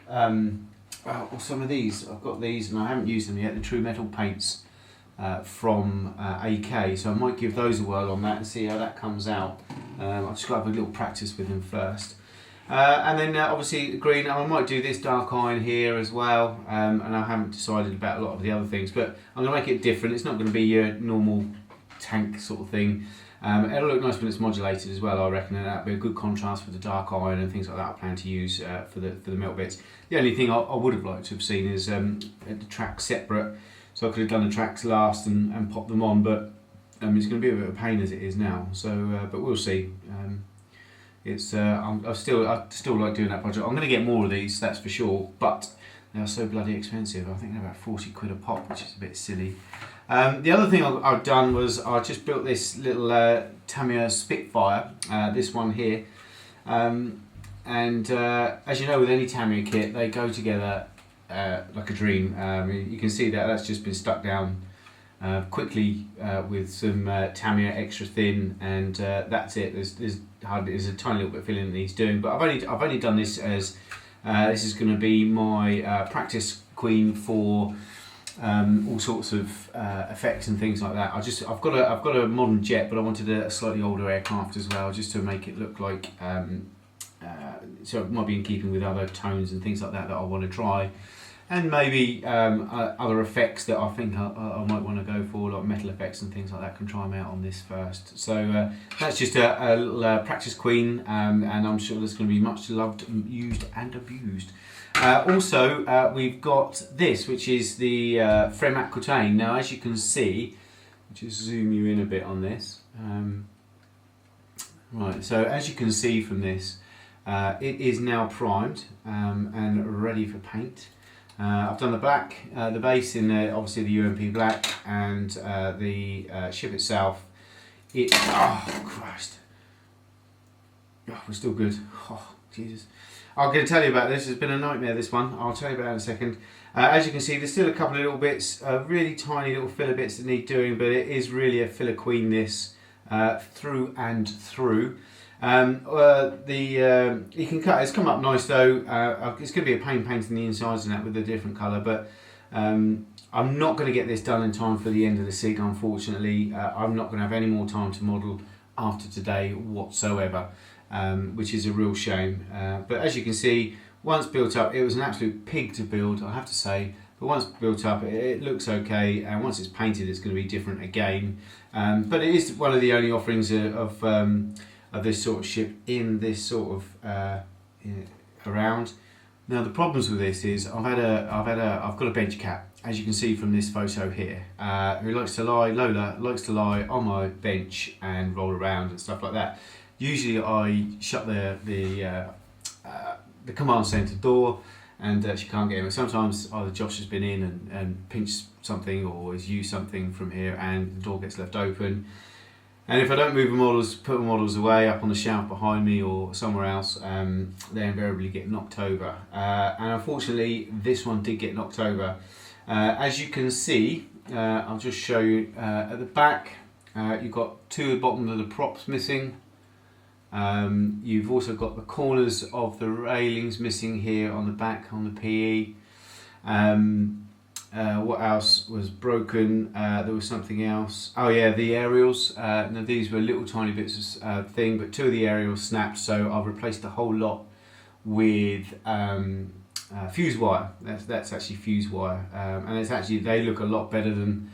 Or some of these. I've got these and I haven't used them yet, the True Metal paints from AK, so I might give those a whirl on that and see how that comes out. I've just got to have a little practice with them first. And then obviously the green, I might do this dark iron here as well, and I haven't decided about a lot of the other things, but I'm going to make it different. It's not going to be your normal tank sort of thing. It'll look nice when it's modulated as well, I reckon, and that'll be a good contrast with the dark iron and things like that I plan to use for the melt bits. The only thing I would have liked to have seen is the tracks separate, so I could have done the tracks last and popped them on, but it's going to be a bit of a pain as it is now, so but we'll see. I still like doing that project. I'm going to get more of these, that's for sure, but they are so bloody expensive. I think they're about 40 quid a pop, which is a bit silly. The other thing I've done was I just built this little Tamiya Spitfire, this one here, and as you know with any Tamiya kit, they go together like a dream. You can see that's just been stuck down quickly with some Tamiya extra thin, and that's it. There's a tiny little bit of filling that he's doing, but I've only done this as this is going to be my practice queen for all sorts of effects and things like that. I've got a modern jet, but I wanted a slightly older aircraft as well, just to make it look like so it might be in keeping with other tones and things like that I want to try, and maybe other effects that I think I might want to go for, like metal effects and things like that. Can try them out on this first. So that's just a little practice queen, and I'm sure there's going to be much loved, used and abused. Also, we've got this, which is the Fremat Coutain. Now, as you can see, just zoom you in a bit on this. Right, so as you can see from this, it is now primed and ready for paint. I've done the black, the base in obviously the UMP black, and the ship itself. Oh Christ! Oh, we're still good. Oh Jesus! I'm going to tell you about this. It's been a nightmare, this one. I'll tell you about it in a second. As you can see, there's still a couple of little bits, really tiny little filler bits that need doing, but it is really a filler queen this through and through. You can cut. It's come up nice though. It's going to be a pain painting the insides and that with a different colour, but I'm not going to get this done in time for the end of the SiG. Unfortunately, I'm not going to have any more time to model after today whatsoever, which is a real shame. But as you can see, once built up, it was an absolute pig to build, I have to say. But once built up, it looks okay, and once it's painted, it's going to be different again. But it is one of the only offerings of this sort of ship in this sort of around. Now the problems with this is I've got a bench cat, as you can see from this photo here, who likes to lie. Lola likes to lie on my bench and roll around and stuff like that. Usually I shut the command centre door, and she can't get in. But sometimes either Josh has been in and pinched something or has used something from here, and the door gets left open. And if I don't move the models, put the models away up on the shelf behind me or somewhere else, they invariably get knocked over. And unfortunately, this one did get knocked over. As you can see, I'll just show you at the back, you've got two at the bottom of the props missing. You've also got the corners of the railings missing here on the back on the PE. What else was broken? There was something else. Oh yeah, the aerials. Now these were little tiny bits of thing, but two of the aerials snapped, so I've replaced the whole lot with fuse wire. That's actually fuse wire, and it's actually, they look a lot better than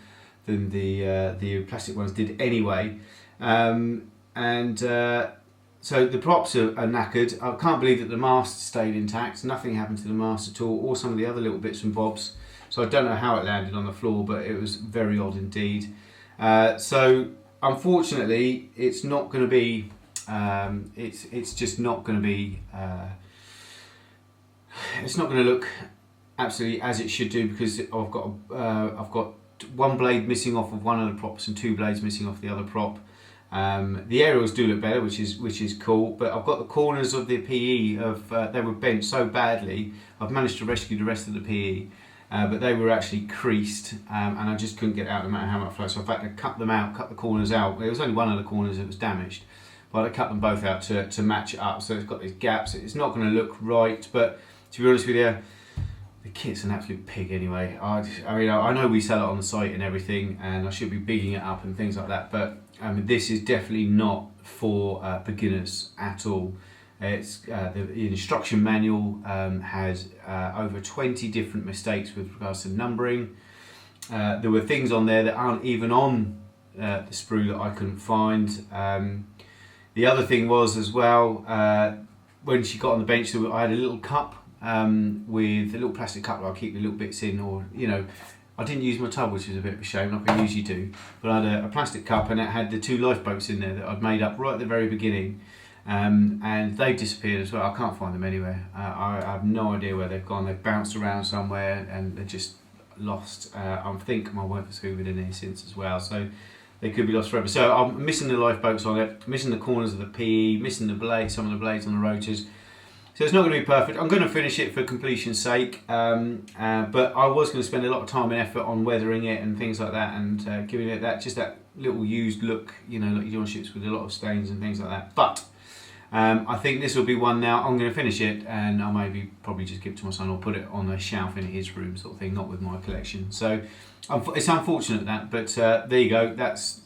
the plastic ones did anyway. So the props are knackered. I can't believe that the mast stayed intact. Nothing happened to the mast at all, or some of the other little bits and bobs. So I don't know how it landed on the floor, but it was very odd indeed. So unfortunately, it's not going to be. It's just not going to be. It's not going to look absolutely as it should do, because I've got one blade missing off of one of the props and two blades missing off the other prop. The aerials do look better, which is cool, but I've got the corners of the PE they were bent so badly. I've managed to rescue the rest of the PE, but they were actually creased, and I just couldn't get out no matter how much flow. So I've had to cut them out, cut the corners out. There was only one of the corners that was damaged, but I cut them both out to match it up. So it's got these gaps. It's not going to look right, but to be honest with you, the kit's an absolute pig anyway. I mean, I know we sell it on the site and everything, and I should be bigging it up and things like that, but this is definitely not for beginners at all. It's the instruction manual has over 20 different mistakes with regards to numbering. There were things on there that aren't even on the sprue that I couldn't find. The other thing was as well, when she got on the bench, I had a little cup with a little plastic cup that I'll keep the little bits in, or I didn't use my tub, which is a bit of a shame, like I usually do, but I had a plastic cup and it had the two lifeboats in there that I'd made up right at the very beginning, and they've disappeared as well. I can't find them anywhere. I have no idea where they've gone. They've bounced around somewhere and they're just lost. I think my wife has hoovered in here since as well, so they could be lost forever. So I'm missing the lifeboats on it, missing the corners of the PE, missing the blades, some of the blades on the rotors. So it's not going to be perfect. I'm going to finish it for completion's sake, but I was going to spend a lot of time and effort on weathering it and things like that, and giving it that little used look, like you do on ships with a lot of stains and things like that. But I think this will be one now. I'm going to finish it, and I'll probably just give it to my son or put it on a shelf in his room, sort of thing, not with my collection. So it's unfortunate that, but there you go.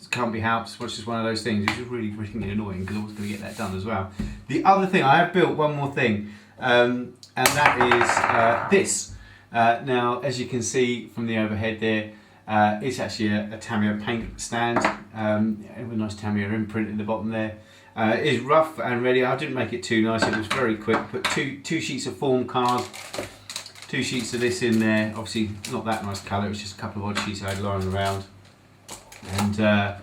Can't be helped. It's just one of those things. It's just really, really annoying because I was going to get that done as well. The other thing, I have built one more thing, and that is this. Now, as you can see from the overhead there, it's actually a Tamiya paint stand with a nice Tamiya imprint in the bottom there. It is rough and ready. I didn't make it too nice. It was very quick. Put two sheets of form card, 2 sheets of this in there. Obviously, not that nice colour. It was just a couple of odd sheets I had lying around. And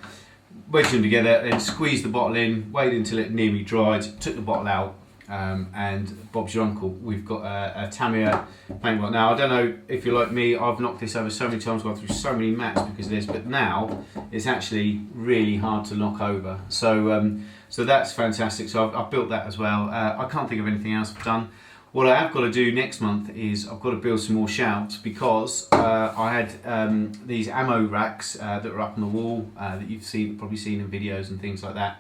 wedged them together, then squeezed the bottle in, waited until it nearly dried, took the bottle out, and Bob's your uncle. We've got a Tamiya paintball. Now I don't know if you're like me, I've knocked this over so many times, gone through so many mats because of this, but now it's actually really hard to knock over. So so that's fantastic. So I've built that as well. I can't think of anything else I've done. What I have got to do next month is I've got to build some more shouts because I had these ammo racks that were up on the wall that you've probably seen in videos and things like that.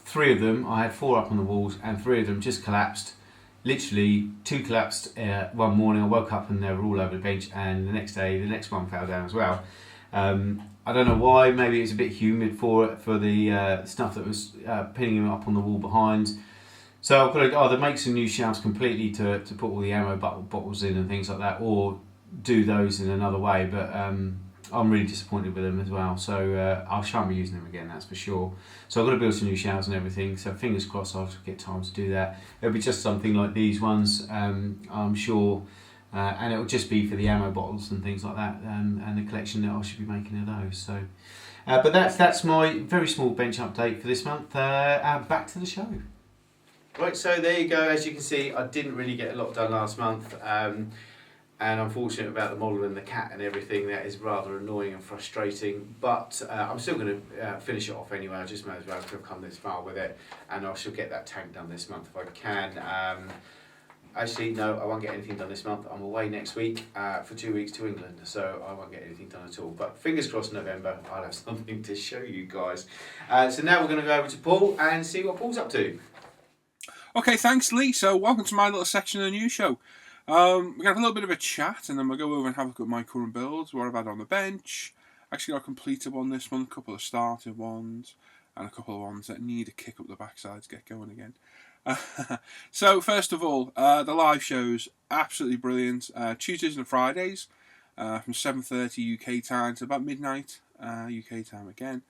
Three of them, I had 4 up on the walls, and 3 of them just collapsed. Literally 2 collapsed one morning. I woke up and they were all over the bench, and the next day the next one fell down as well. I don't know why. Maybe it's a bit humid for the stuff that was pinning them up on the wall behind. So I've got to either make some new shelves completely to put all the ammo bottles in and things like that, or do those in another way. But I'm really disappointed with them as well. So I shan't be using them again, that's for sure. So I've got to build some new shelves and everything. So fingers crossed I'll get time to do that. It'll be just something like these ones, I'm sure. And it'll just be for the ammo bottles and things like that, and the collection that I should be making of those. So, but that's my very small bench update for this month. Back to the show. Right, so there you go. As you can see, I didn't really get a lot done last month, and I'm fortunate about the model and the cat and everything. That is rather annoying and frustrating, but I'm still going to finish it off anyway. I just may as well have come this far with it, and I shall get that tank done this month if I can. Actually, no, I won't get anything done this month. I'm away next week for 2 weeks to England, so I won't get anything done at all. But fingers crossed November, I'll have something to show you guys. So now we're going to go over to Paul and see what Paul's up to. Okay, thanks, Lee. So welcome to my little section of the news show. We're going to have a little bit of a chat, and then we'll go over and have a look at my current builds, what I've had on the bench. Actually got a completed one this month, a couple of started ones, and a couple of ones that need a kick up the backside to get going again. So first of all, the live shows, absolutely brilliant. Tuesdays and Fridays from 7:30 UK time to about midnight UK time again.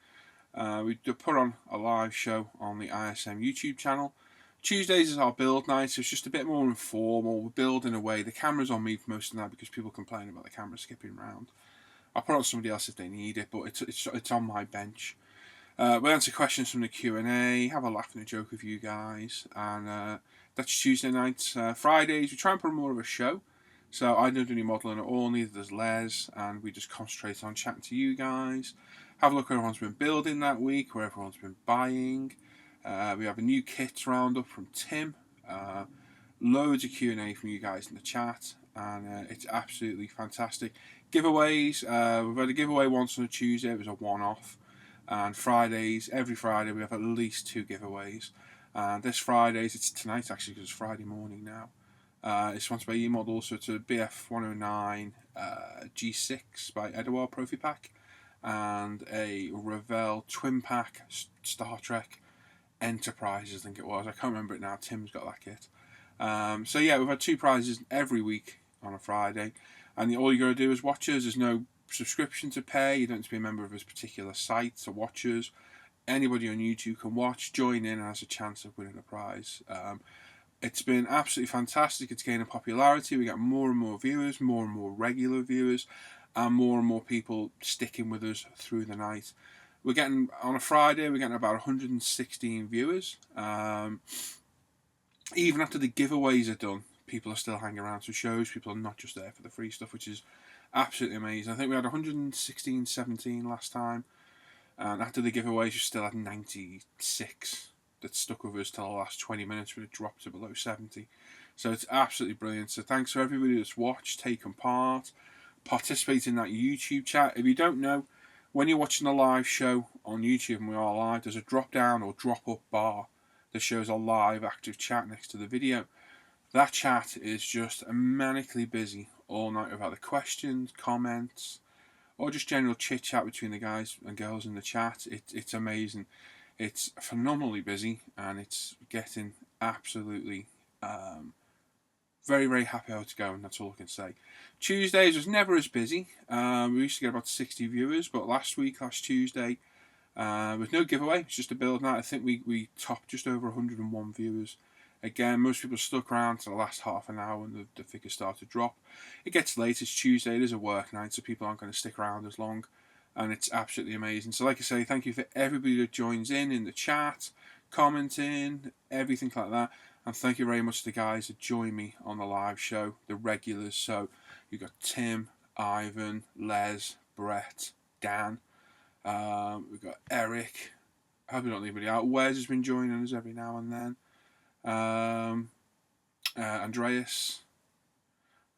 We put on a live show on the ISM YouTube channel. Tuesdays is our build night, so it's just a bit more informal. We're building away. The camera's on me for most of the night because people complain about the camera skipping around. I'll put on somebody else if they need it, but it's on my bench. We'll answer questions from the Q&A, have a laugh and a joke with you guys, and that's Tuesday nights. Fridays, we try and put more of a show, so I don't do any modelling at all, neither does Les, and we just concentrate on chatting to you guys, have a look at what everyone's been building that week, where everyone's been buying. We have a new kit roundup from Tim, loads of Q&A from you guys in the chat, and it's absolutely fantastic. Giveaways, we've had a giveaway once on a Tuesday, it was a one-off. And Fridays, every Friday, we have at least 2 giveaways. And this Friday's, it's tonight actually because it's Friday morning now. It's sponsored by E-Model, so it's a BF 109 G6 by Edouard Profi Pack, and a Revell Twin Pack Star Trek Enterprises, I think it was. I can't remember it now. Tim's got that kit. So yeah, we've had 2 prizes every week on a Friday, and all you got to do is watch us. There's no subscription to pay. You don't have to be a member of this particular site to watch us. Anybody on YouTube can watch, join in, and has a chance of winning a prize. It's been absolutely fantastic. It's gaining popularity. We get more and more viewers, more and more regular viewers, and more people sticking with us through the night. We're getting, on a Friday, we're getting about 116 viewers. Even after the giveaways are done, people are still hanging around to shows. People are not just there for the free stuff, which is absolutely amazing. I think we had 116, 17 last time, and after the giveaways, we still had 96 that stuck with us till the last 20 minutes, when it dropped to below 70. So it's absolutely brilliant. So thanks for everybody that's watched, taken part, participate in that YouTube chat. If you don't know, when you're watching a live show on YouTube and we are live, there's a drop down or drop up bar that shows a live active chat next to the video. That chat is just manically busy all night with either questions, comments, or just general chit chat between the guys and girls in the chat. It's amazing. It's phenomenally busy, and it's getting absolutely very, very happy how it's going. That's all I can say. Tuesdays was never as busy. We used to get about 60 viewers, but last Tuesday, with no giveaway, it's just a build night. I think we topped just over 101 viewers. Again, most people stuck around to the last half an hour when the figures start to drop. It gets late, it's Tuesday, it is a work night, so people aren't going to stick around as long. and it's absolutely amazing. So like I say, thank you for everybody that joins in the chat, commenting, everything like that. And thank you very much to the guys that join me on the live show, the regulars. So you've got Tim, Ivan, Les, Brett, Dan. We've got Eric. I hope we don't leave anybody out. Wes has been joining us every now and then. Andreas.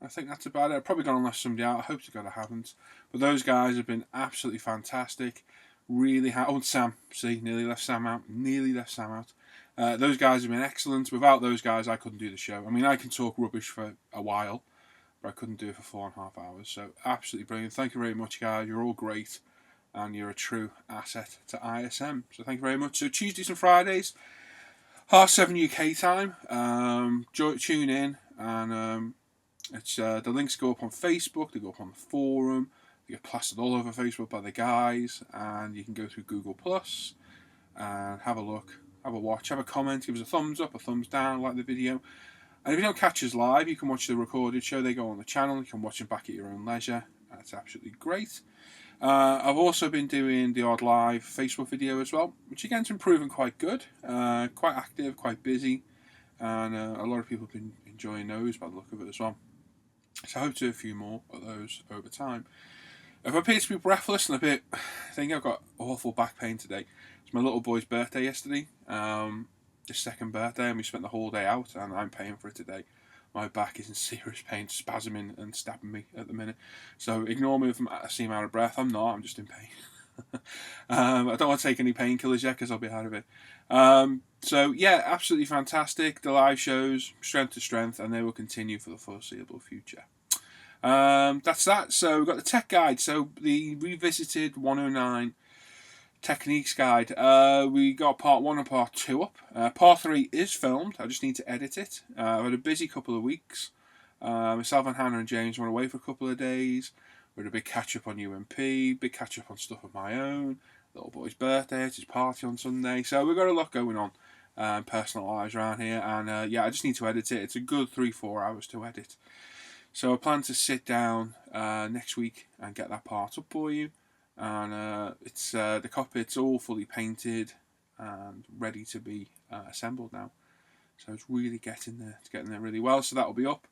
I think that's about it. I've probably gone and left somebody out. I hope to God I haven't. But those guys have been absolutely fantastic. Really, oh, Sam. See, nearly left Sam out. Those guys have been excellent. Without those guys, I couldn't do the show. I mean, I can talk rubbish for a while, but I couldn't do it for 4.5 hours. So, absolutely brilliant. Thank you very much, guys. You're all great, and you're a true asset to ISM. So, thank you very much. So, Tuesdays and Fridays, 7:30 UK time. Tune in, and it's the links go up on Facebook. They go up on the forum. They get plastered all over Facebook by the guys, and you can go through Google Plus and have a look, have a watch, have a comment, give us a thumbs up, a thumbs down, like the video. And if you don't catch us live, you can watch the recorded show. They go on the channel. You can watch them back at your own leisure. That's absolutely great. I've also been doing the odd live Facebook video as well, which again's improving quite good. Quite active, quite busy, and a lot of people have been enjoying those by the look of it as well. So I hope to do a few more of those over time. If I appear to be breathless and a bit, I think I've got awful back pain today. It's my little boy's birthday yesterday, his second birthday, and we spent the whole day out, and I'm paying for it today. My back is in serious pain, spasming and stabbing me at the minute. So ignore me if I seem out of breath. I'm not, I'm just in pain. I don't want to take any painkillers yet because I'll be out of it. So yeah, absolutely fantastic. The live shows, strength to strength, and they will continue for the foreseeable future. That's that. So we've got the tech guide. So the revisited 109 techniques guide. We got part 1 and part 2 up. Part 3 is filmed. I just need to edit it. I've had a busy couple of weeks. Myself and Hannah and James went away for a couple of days. We had a big catch up on UMP, big catch up on stuff of my own. Little boy's birthday, it's his party on Sunday. So we've got a lot going on. Personal lives around here, and yeah, I just need to edit it. It's a good 3-4 hours to edit. So I plan to sit down next week and get that part up for you. And it's the cockpit's all fully painted and ready to be assembled now. So it's really getting there really well. So that'll be up.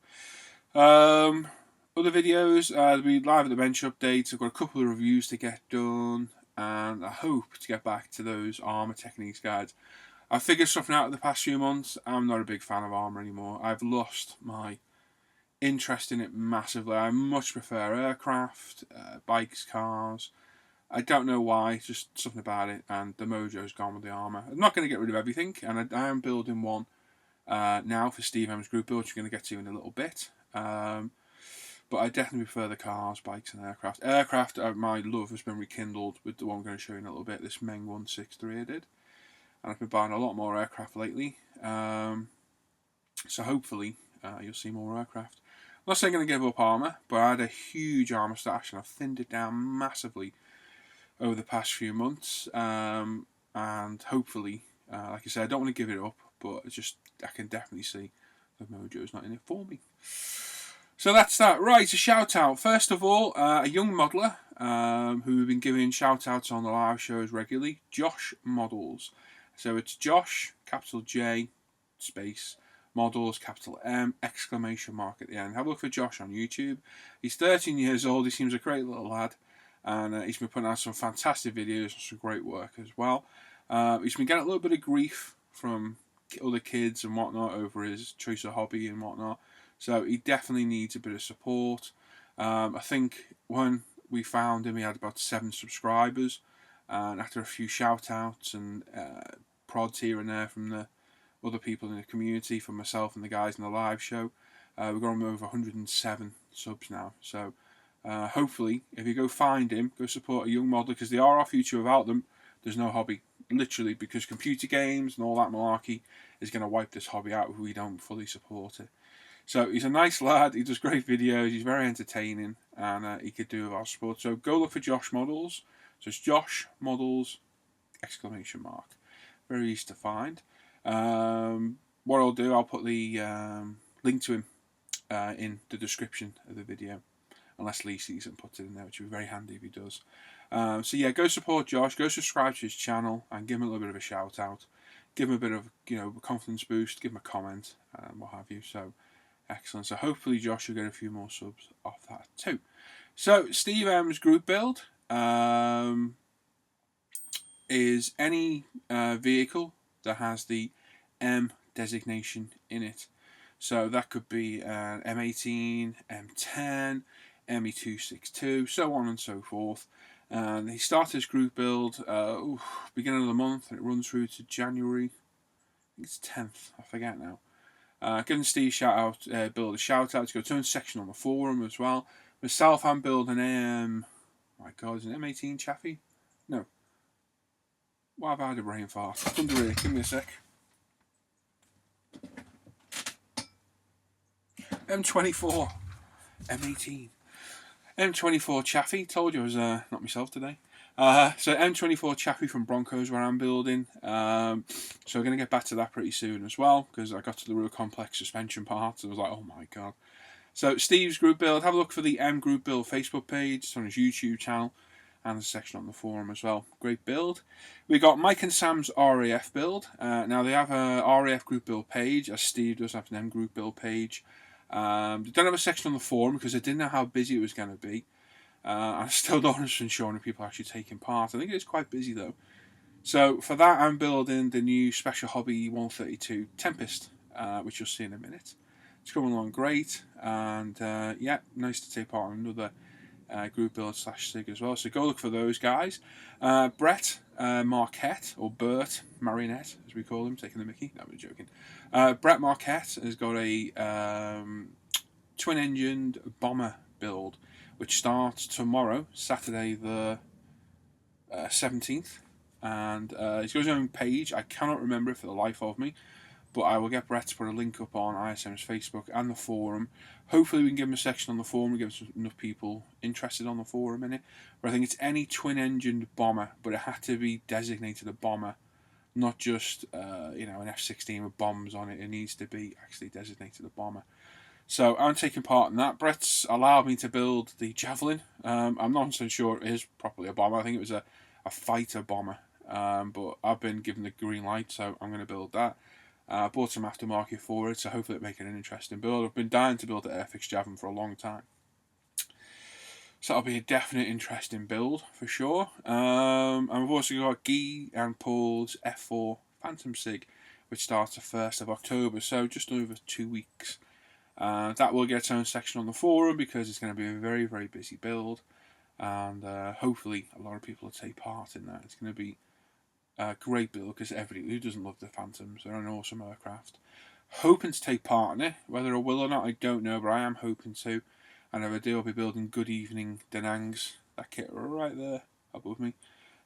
Other videos, there'll be live at the bench updates. I've got a couple of reviews to get done, and I hope to get back to those armour techniques guides. I figured something out in the past few months. I'm not a big fan of armour anymore. I've lost my interest in it massively. I much prefer aircraft, bikes, cars. I don't know why, just something about it, and the mojo's gone with the armour. I'm not going to get rid of everything, and I am building one now for Steve M's group build, which we're going to get to in a little bit. But I definitely prefer the cars, bikes, and aircraft. Aircraft, my love has been rekindled with the one I'm going to show you in a little bit, this Meng 163 I did. And I've been buying a lot more aircraft lately. So hopefully you'll see more aircraft. I'm not saying I'm going to give up armour, but I had a huge armour stash and I've thinned it down massively over the past few months. And hopefully, like I said, I don't want to give it up, but I can definitely see the mojo's not in it for me. So that's that. Right, a shout out. First of all, a young modeller who we've been giving shout outs on the live shows regularly, Josh Models. So it's Josh, capital J, space, Models, capital M, exclamation mark at the end. Have a look for Josh on YouTube. He's 13 years old. He seems a great little lad. And he's been putting out some fantastic videos and some great work as well. He's been getting a little bit of grief from other kids and whatnot over his choice of hobby and whatnot. So he definitely needs a bit of support. I think when we found him, he had about 7 subscribers. And after a few shout-outs and prods here and there from the other people in the community, from myself and the guys in the live show, we've got him over 107 subs now. So hopefully, if you go find him, go support a young modeler, because they are our future. Without them, there's no hobby. Literally, because computer games and all that malarkey is going to wipe this hobby out if we don't fully support it. So he's a nice lad, he does great videos, he's very entertaining, and he could do with our support. So go look for Josh Models. So it's Josh Models, exclamation mark. Very easy to find. What I'll do, I'll put the link to him in the description of the video. Unless Lee sees it and puts it in there, which would be very handy if he does. So yeah, go support Josh, go subscribe to his channel and give him a little bit of a shout out. Give him a bit of, a confidence boost, give him a comment, what have you. So excellent. So hopefully Josh will get a few more subs off that too. So Steve M's group build is any vehicle that has the M designation in it. So that could be an M18, M10, ME262, so on and so forth. And he started his group build beginning of the month, and it runs through to January. I think it's 10th. I forget now. Giving Steve build a shout out to go to his section on the forum as well. Myself, I'm building my God, is it an M18 Chaffee? No. Why have I had a brain fart? It's under here. Give me a sec. M24, M18, M24 Chaffee. Told you I was not myself today. So M24 Chaffee from Broncos, where I'm building. So we're going to get back to that pretty soon as well, because I got to the real complex suspension part. And I was like, oh my God. So Steve's group build. Have a look for the M group build Facebook page. It's on his YouTube channel. And there's a section on the forum as well. Great build. We got Mike and Sam's RAF build. Now they have a RAF group build page, as Steve does have an M group build page. They don't have a section on the forum because I didn't know how busy it was going to be. I still don't understand sure if people are actually taking part. I think it's quite busy though. So for that, I'm building the new Special Hobby 132 Tempest, which you'll see in a minute. It's coming along great, and yeah, nice to take part in another group build / SIG as well. So go look for those guys. Brett Marquette, or Bert Marionette as we call him, taking the mickey. No, we're joking. Brett Marquette has got a twin-engined bomber build, which starts tomorrow, Saturday the 17th, and he's got his own page. I cannot remember it for the life of me, but I will get Brett to put a link up on ISM's Facebook and the forum. Hopefully we can give him a section on the forum and give enough people interested on the forum in it. But I think it's any twin-engined bomber, but it had to be designated a bomber, not just an F-16 with bombs on it. It needs to be actually designated a bomber. So I'm taking part in that. Brett's allowed me to build the Javelin. I'm not so sure it is properly a bomber. I think it was a fighter bomber. But I've been given the green light, so I'm going to build that. Bought some aftermarket for it, so hopefully it'll make it an interesting build. I've been dying to build the Airfix Javelin for a long time. So that'll be a definite interesting build, for sure. And we've also got Guy and Paul's F4 Phantom SiG, which starts the 1st of October, so just over 2 weeks. That will get its own section on the forum, because it's going to be a very, very busy build. And hopefully a lot of people will take part in that. It's going to be a great build, because everybody who doesn't love the Phantoms, they're an awesome aircraft. Hoping to take part in it. Whether I will or not, I don't know, but I am hoping to. And if I do, I'll be building Good Evening Da Nangs, that kit right there above me,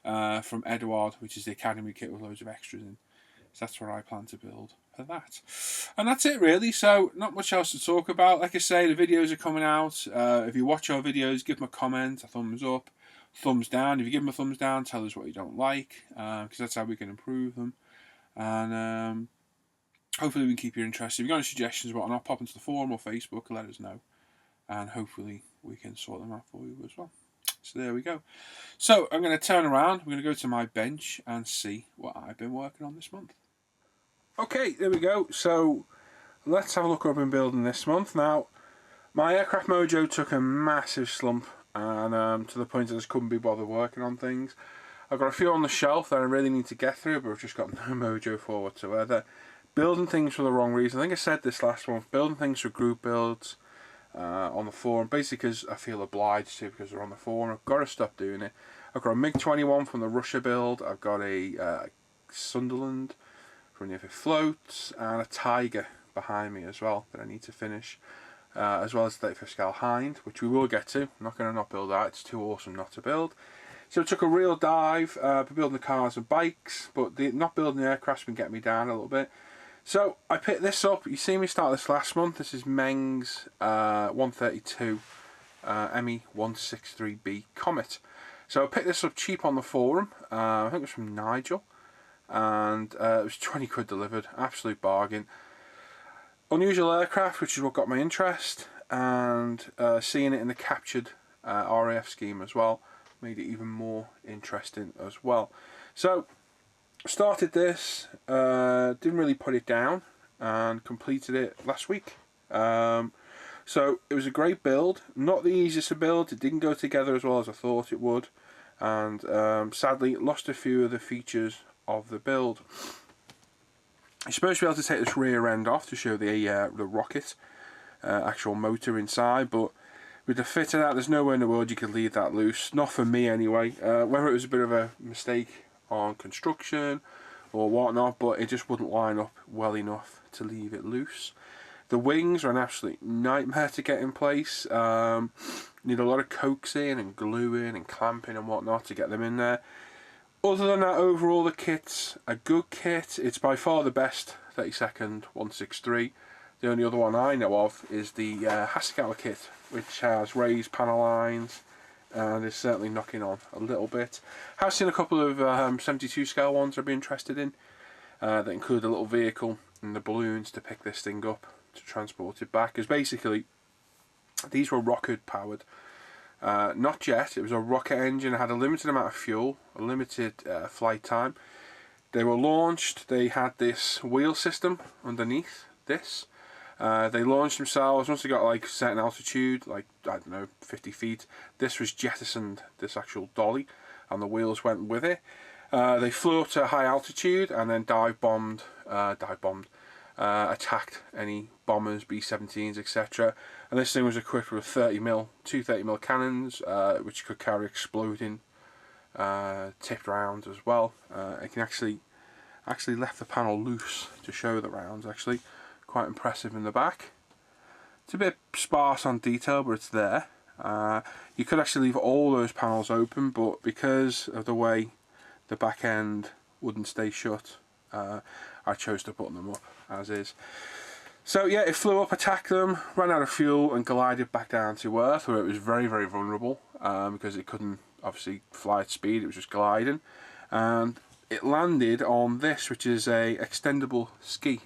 from Edward, which is the Academy kit with loads of extras in. So that's what I plan to build for that. And that's it really, so not much else to talk about. Like I say, the videos are coming out. If you watch our videos, give them a comment, a thumbs up, thumbs down. If you give them a thumbs down, tell us what you don't like, because that's how we can improve them. And hopefully we can keep you interested. If you've got any suggestions or whatnot, pop into the forum or Facebook, let us know. And hopefully we can sort them out for you as well. So there we go. So I'm going to turn around. I'm going to go to my bench and see what I've been working on this month. Okay, there we go. So let's have a look what I've been building this month. Now, my aircraft mojo took a massive slump, and to the point I just couldn't be bothered working on things. I've got a few on the shelf that I really need to get through, but I've just got no mojo for whatsoever. Building things for the wrong reason. I think I said this last month. Building things for group builds on the forum, basically because I feel obliged to, because they're on the forum. I've got to stop doing it. I've got a MiG-21 from the Russia build. I've got a Sunderland from the If It Floats, and a Tiger behind me as well that I need to finish, as well as the 35 scale Hind, which we will get to. I'm not going to not build that, it's too awesome not to build. So I took a real dive for building the cars and bikes, but not building the aircraft's been getting me down a little bit. So I picked this up. You see me start this last month. This is Meng's 132 ME163B Comet. So I picked this up cheap on the forum. I think it was from Nigel. And it was 20 quid delivered. Absolute bargain. Unusual aircraft, which is what got my interest. And seeing it in the captured RAF scheme as well made it even more interesting as well. So started this, didn't really put it down, and completed it last week. So it was a great build, not the easiest to build. It didn't go together as well as I thought it would, and sadly lost a few of the features of the build. You're supposed to be able to take this rear end off to show the rocket actual motor inside, but with the fit of that, there's nowhere in the world you could leave that loose. Not for me anyway. Whether it was a bit of a mistake on construction or whatnot, but it just wouldn't line up well enough to leave it loose. The wings are an absolute nightmare to get in place. Need a lot of coaxing and gluing and clamping and whatnot to get them in there. Other than that, overall the kit's a good kit. It's by far the best 32nd 163. The only other one I know of is the Hasegawa kit, which has raised panel lines and is certainly knocking on a little bit. Have seen a couple of 72 scale ones I'd be interested in that include a little vehicle and the balloons to pick this thing up to transport it back, because basically these were rocket powered. Not jet, it was a rocket engine. It had a limited amount of fuel, a limited flight time. They were launched, they had this wheel system underneath this. They launched themselves once they got like a certain altitude, like I don't know, 50 feet. This was jettisoned, this actual dolly, and the wheels went with it. They flew up to a high altitude and then dive bombed, attacked any bombers, B-17s, etc. And this thing was equipped with 30mm, two 30mm cannons, which could carry exploding tipped rounds as well. It can actually left the panel loose to show the rounds. Actually, quite impressive in the back. It's a bit sparse on detail, but it's there. You could actually leave all those panels open, but because of the way the back end wouldn't stay shut, I chose to put them up as is. So yeah, it flew up, attacked them, ran out of fuel and glided back down to Earth, where it was very, very vulnerable because it couldn't obviously fly at speed, it was just gliding. And it landed on this, which is a extendable ski.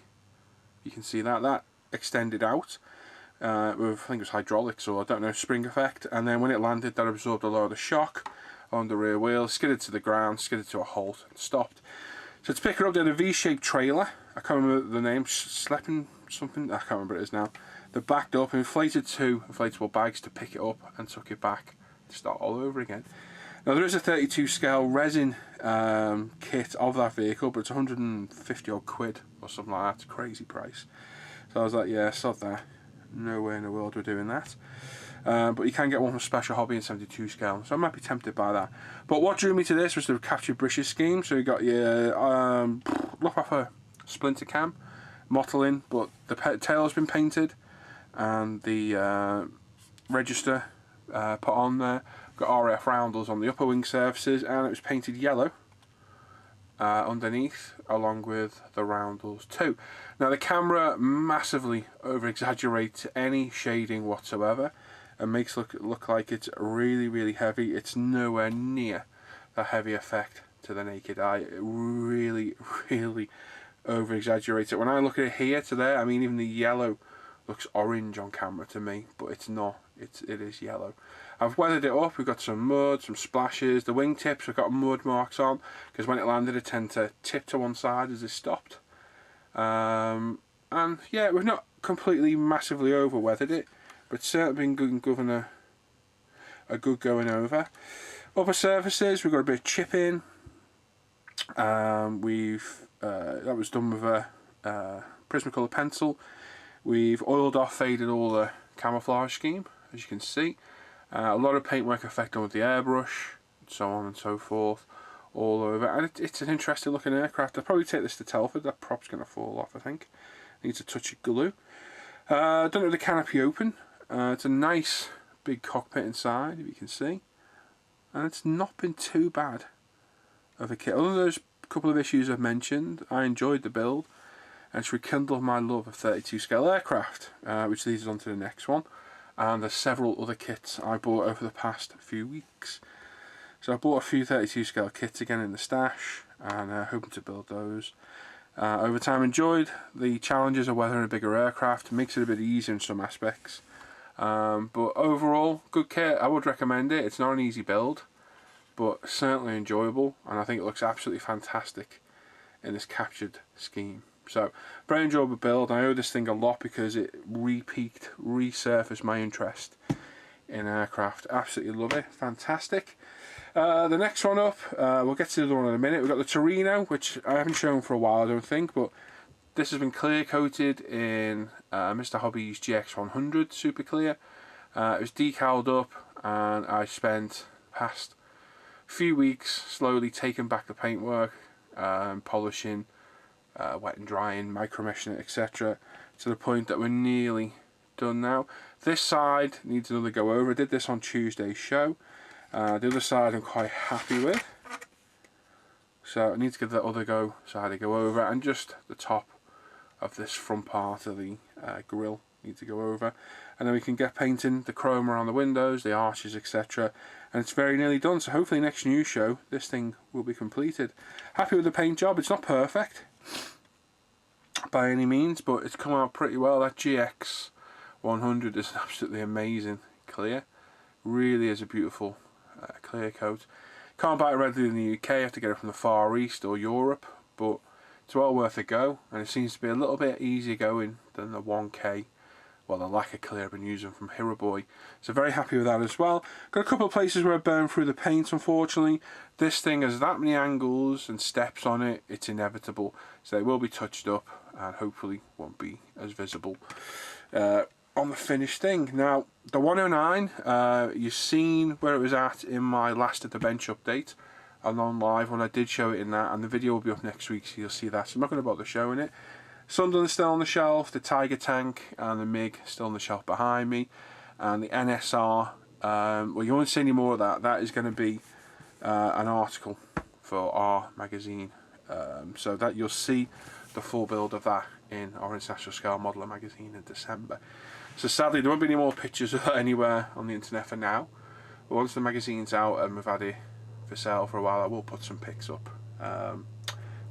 You can see that extended out with, I think it was hydraulics or I don't know, spring effect, and then when it landed that absorbed a lot of the shock on the rear wheel, skidded to the ground, skidded to a halt and stopped. So to pick her up, they had a V-shaped trailer. I can't remember the name, Schleppen something, I can't remember what it is now. They backed up, inflated two inflatable bags to pick it up and took it back to start all over again. Now there is a 32 scale resin kit of that vehicle, but it's 150 odd quid or something like that. It's a crazy price. So I was like, yeah, sod that. No way in the world we're doing that. But you can get one from Special Hobby in 72 scale, so I might be tempted by that. But what drew me to this was the captured brishes scheme. So you got your look off a splinter cam mottling, but the tail's been painted and the register put on there. Got RF roundels on the upper wing surfaces, and it was painted yellow underneath, along with the roundels too. Now the camera massively over exaggerates any shading whatsoever and makes it look like it's really, really heavy. It's nowhere near the heavy effect to the naked eye. It really, really over exaggerates it. When I look at it here to there, I mean even the yellow looks orange on camera to me, but it's not. It is yellow. I've weathered it up. We've got some mud, some splashes. The wingtips have got mud marks on because when it landed it tended to tip to one side as it stopped. And yeah, we've not completely massively over weathered it, but certainly been good and given a good going over. Upper surfaces, we've got a bit of chipping. That was done with a Prismacolor pencil. We've oiled off, faded all the camouflage scheme, as you can see. A lot of paintwork effect on with the airbrush, and so on and so forth, all over. And it's an interesting looking aircraft. I'll probably take this to Telford. That prop's going to fall off, I think. Needs a touch of glue. Don't have the canopy open. It's a nice big cockpit inside, if you can see. And it's not been too bad of a kit. Other than those couple of issues I've mentioned, I enjoyed the build. And it's rekindled my love of 32 scale aircraft, which leads us on to the next one. And there's several other kits I bought over the past few weeks. So I bought a few 32 scale kits again in the stash, and hoping to build those. Over time enjoyed the challenges of weathering a bigger aircraft. Makes it a bit easier in some aspects. But overall, good kit. I would recommend it. It's not an easy build. but certainly enjoyable, and I think it looks absolutely fantastic in this captured scheme. So very enjoyable build. I owe this thing a lot because it resurfaced my interest in aircraft. Absolutely love it, fantastic. The next one up, we'll get to the other one in a minute. We've got the Torino, which I haven't shown for a while, I don't think, but this has been clear coated in Mr. Hobby's GX100 Super Clear. It was decaled up, and I spent the past few weeks slowly taking back the paintwork, polishing, wet and drying, micromeshing it, etc., to the point that we're nearly done now. This side needs another go over. I did this on Tuesday's show. The other side I'm quite happy with, so I need to give the other side a go over, and just the top of this front part of the grille need to go over, and then we can get painting the chrome around the windows, the arches, etc., and it's very nearly done. So hopefully next news show this thing will be completed. Happy with the paint job. It's not perfect by any means, but it's come out pretty well. That GX100 is absolutely amazing clear. Really is a beautiful clear coat. Can't buy it readily in the UK, you have to get it from the Far East or Europe, but it's well worth a go, and it seems to be a little bit easier going than the 1K, well, the lacquer clear I've been using from Hero Boy. So very happy with that as well. Got a couple of places where I burned through the paint, unfortunately. This thing has that many angles and steps on it, it's inevitable. So they will be touched up and hopefully won't be as visible on the finished thing. Now, the 109, you've seen where it was at in my last at the bench update and on live when I did show it in that, and the video will be up next week, so you'll see that. So I'm not going to bother showing it. Sunderland's still on the shelf, the Tiger Tank and the MiG still on the shelf behind me, and the NSR, well, you won't see any more of that. That is going to be an article for our magazine, so that you'll see the full build of that in our International Scale Modeller magazine in December. So sadly there won't be any more pictures of that anywhere on the internet for now, but once the magazine's out and we've had it for sale for a while, I will put some pics up.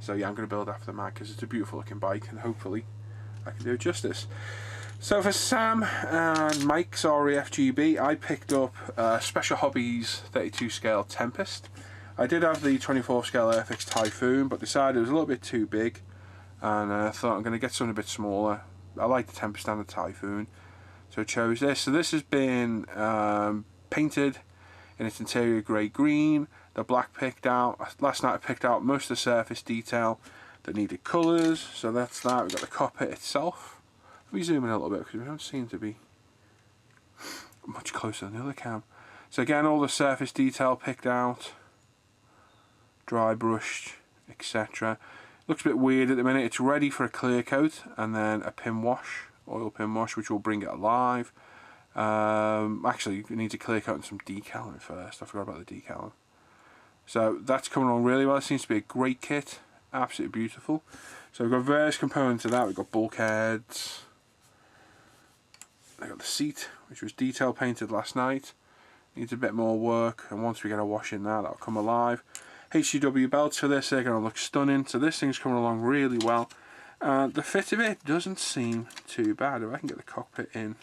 So yeah, I'm going to build after the mag because it's a beautiful looking bike, and hopefully I can do it justice. So for Sam and Mike's RAF GB, I picked up Special Hobbies 32 scale Tempest. I did have the 24 scale Airfix Typhoon, but decided it was a little bit too big, and I thought I'm going to get something a bit smaller. I like the Tempest and the Typhoon, so I chose this. So this has been painted in its interior grey green, the black picked out. Last night I picked out most of the surface detail that needed colours, so that's that. We've got the cockpit itself. Let me zoom in a little bit because we don't seem to be much closer than the other cam. So again, all the surface detail picked out, dry brushed, etc. Looks a bit weird at the minute. It's ready for a clear coat and then a pin wash, oil pin wash, which will bring it alive. Actually, we need to clear coat and some decaling first. I forgot about the decaling. So that's coming along really well. It seems to be a great kit, absolutely beautiful. So we've got various components of that. We've got bulkheads. I got the seat, which was detail painted last night. Needs a bit more work, and once we get a wash in that, that'll come alive. HGW belts for this, they're going to look stunning. So this thing's coming along really well. The fit of it doesn't seem too bad. If I can get the cockpit in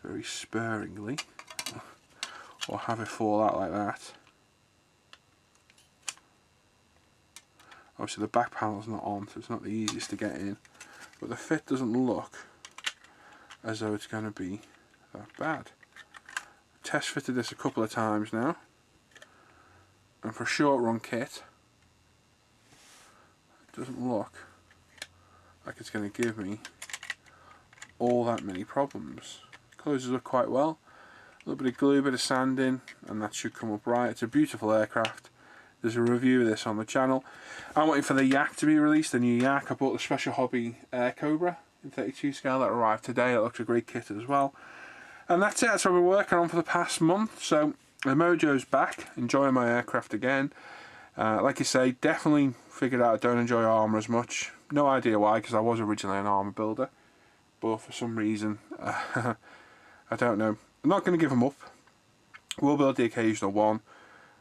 very sparingly, or have it fall out like that. Obviously the back panel's not on, so it's not the easiest to get in, but the fit doesn't look as though it's going to be that bad. Test fitted this a couple of times now, and for a short run kit it doesn't look like it's going to give me all that many problems. It closes up quite well. A little bit of glue, a bit of sanding, and that should come up right. It's a beautiful aircraft. There's a review of this on the channel. I'm waiting for the Yak to be released, the new Yak. I bought the Special Hobby Air Cobra in 32 scale that arrived today. It looks a great kit as well. And that's it. That's what we're working on for the past month. So the mojo's back, enjoying my aircraft again. Like you say, definitely figured out I don't enjoy armour as much. No idea why, because I was originally an armour builder, but for some reason, I don't know. I'm not going to give them up. We'll build the occasional one.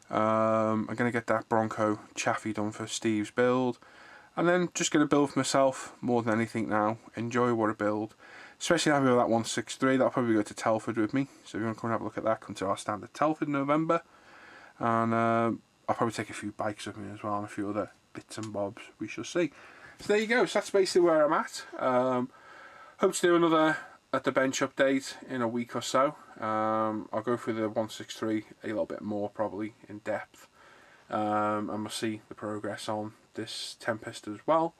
I'm going to get that Bronco Chaffee done for Steve's build, and then just going to build for myself more than anything now. Enjoy what I build, especially having with that 163. That'll probably go to Telford with me, so if you want to come and have a look at that, come to our stand at Telford in November. and I'll probably take a few bikes with me as well and a few other bits and bobs. We shall see. So there you go. So that's basically where I'm at. Hope to do another at the bench update in a week or so. I'll go through the 163 a little bit more probably in depth, and we'll see the progress on this Tempest as well,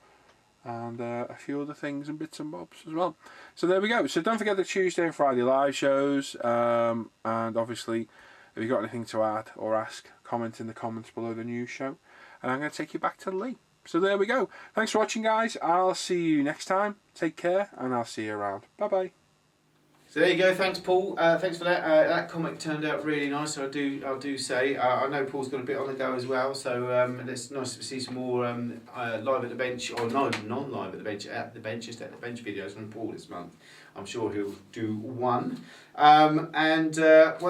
and a few other things and bits and bobs as well. So there we go. So don't forget the Tuesday and Friday live shows, and obviously if you've got anything to add or ask, comment in the comments below the news show, and I'm going to take you back to Lee. So there we go. Thanks for watching, guys. I'll see you next time. Take care, and I'll see you around. Bye bye. So there you go. Thanks, Paul. Thanks for that. That comic turned out really nice. I do say. I know Paul's got a bit on the go as well. So it's nice to see some more live at the bench, or non-live at the bench, just at the bench videos from Paul this month. I'm sure he'll do one. Well,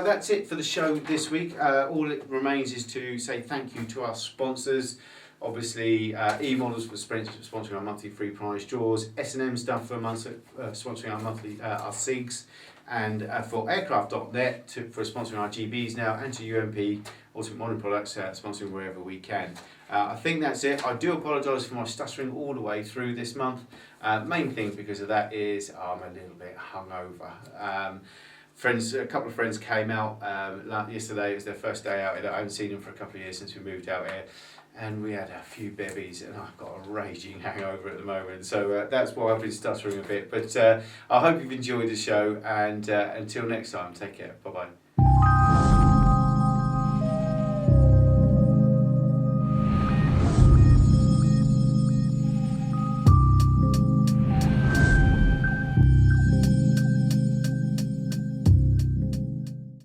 that's it for the show this week. All it remains is to say thank you to our sponsors. Obviously, E-Models for sponsoring our monthly free prize draws, S&M stuff for sponsoring our monthly our SiGs, and for aircraft.net for sponsoring our GBs now, and to UMP, Ultimate Modern Products, sponsoring wherever we can. I think that's it. I do apologise for my stuttering all the way through this month. Main thing because of that is I'm a little bit hungover. A couple of friends came out yesterday. It was their first day out. I haven't seen them for a couple of years since we moved out here. And we had a few bevies, and I've got a raging hangover at the moment. So that's why I've been stuttering a bit. But I hope you've enjoyed the show, and until next time, take care. Bye-bye.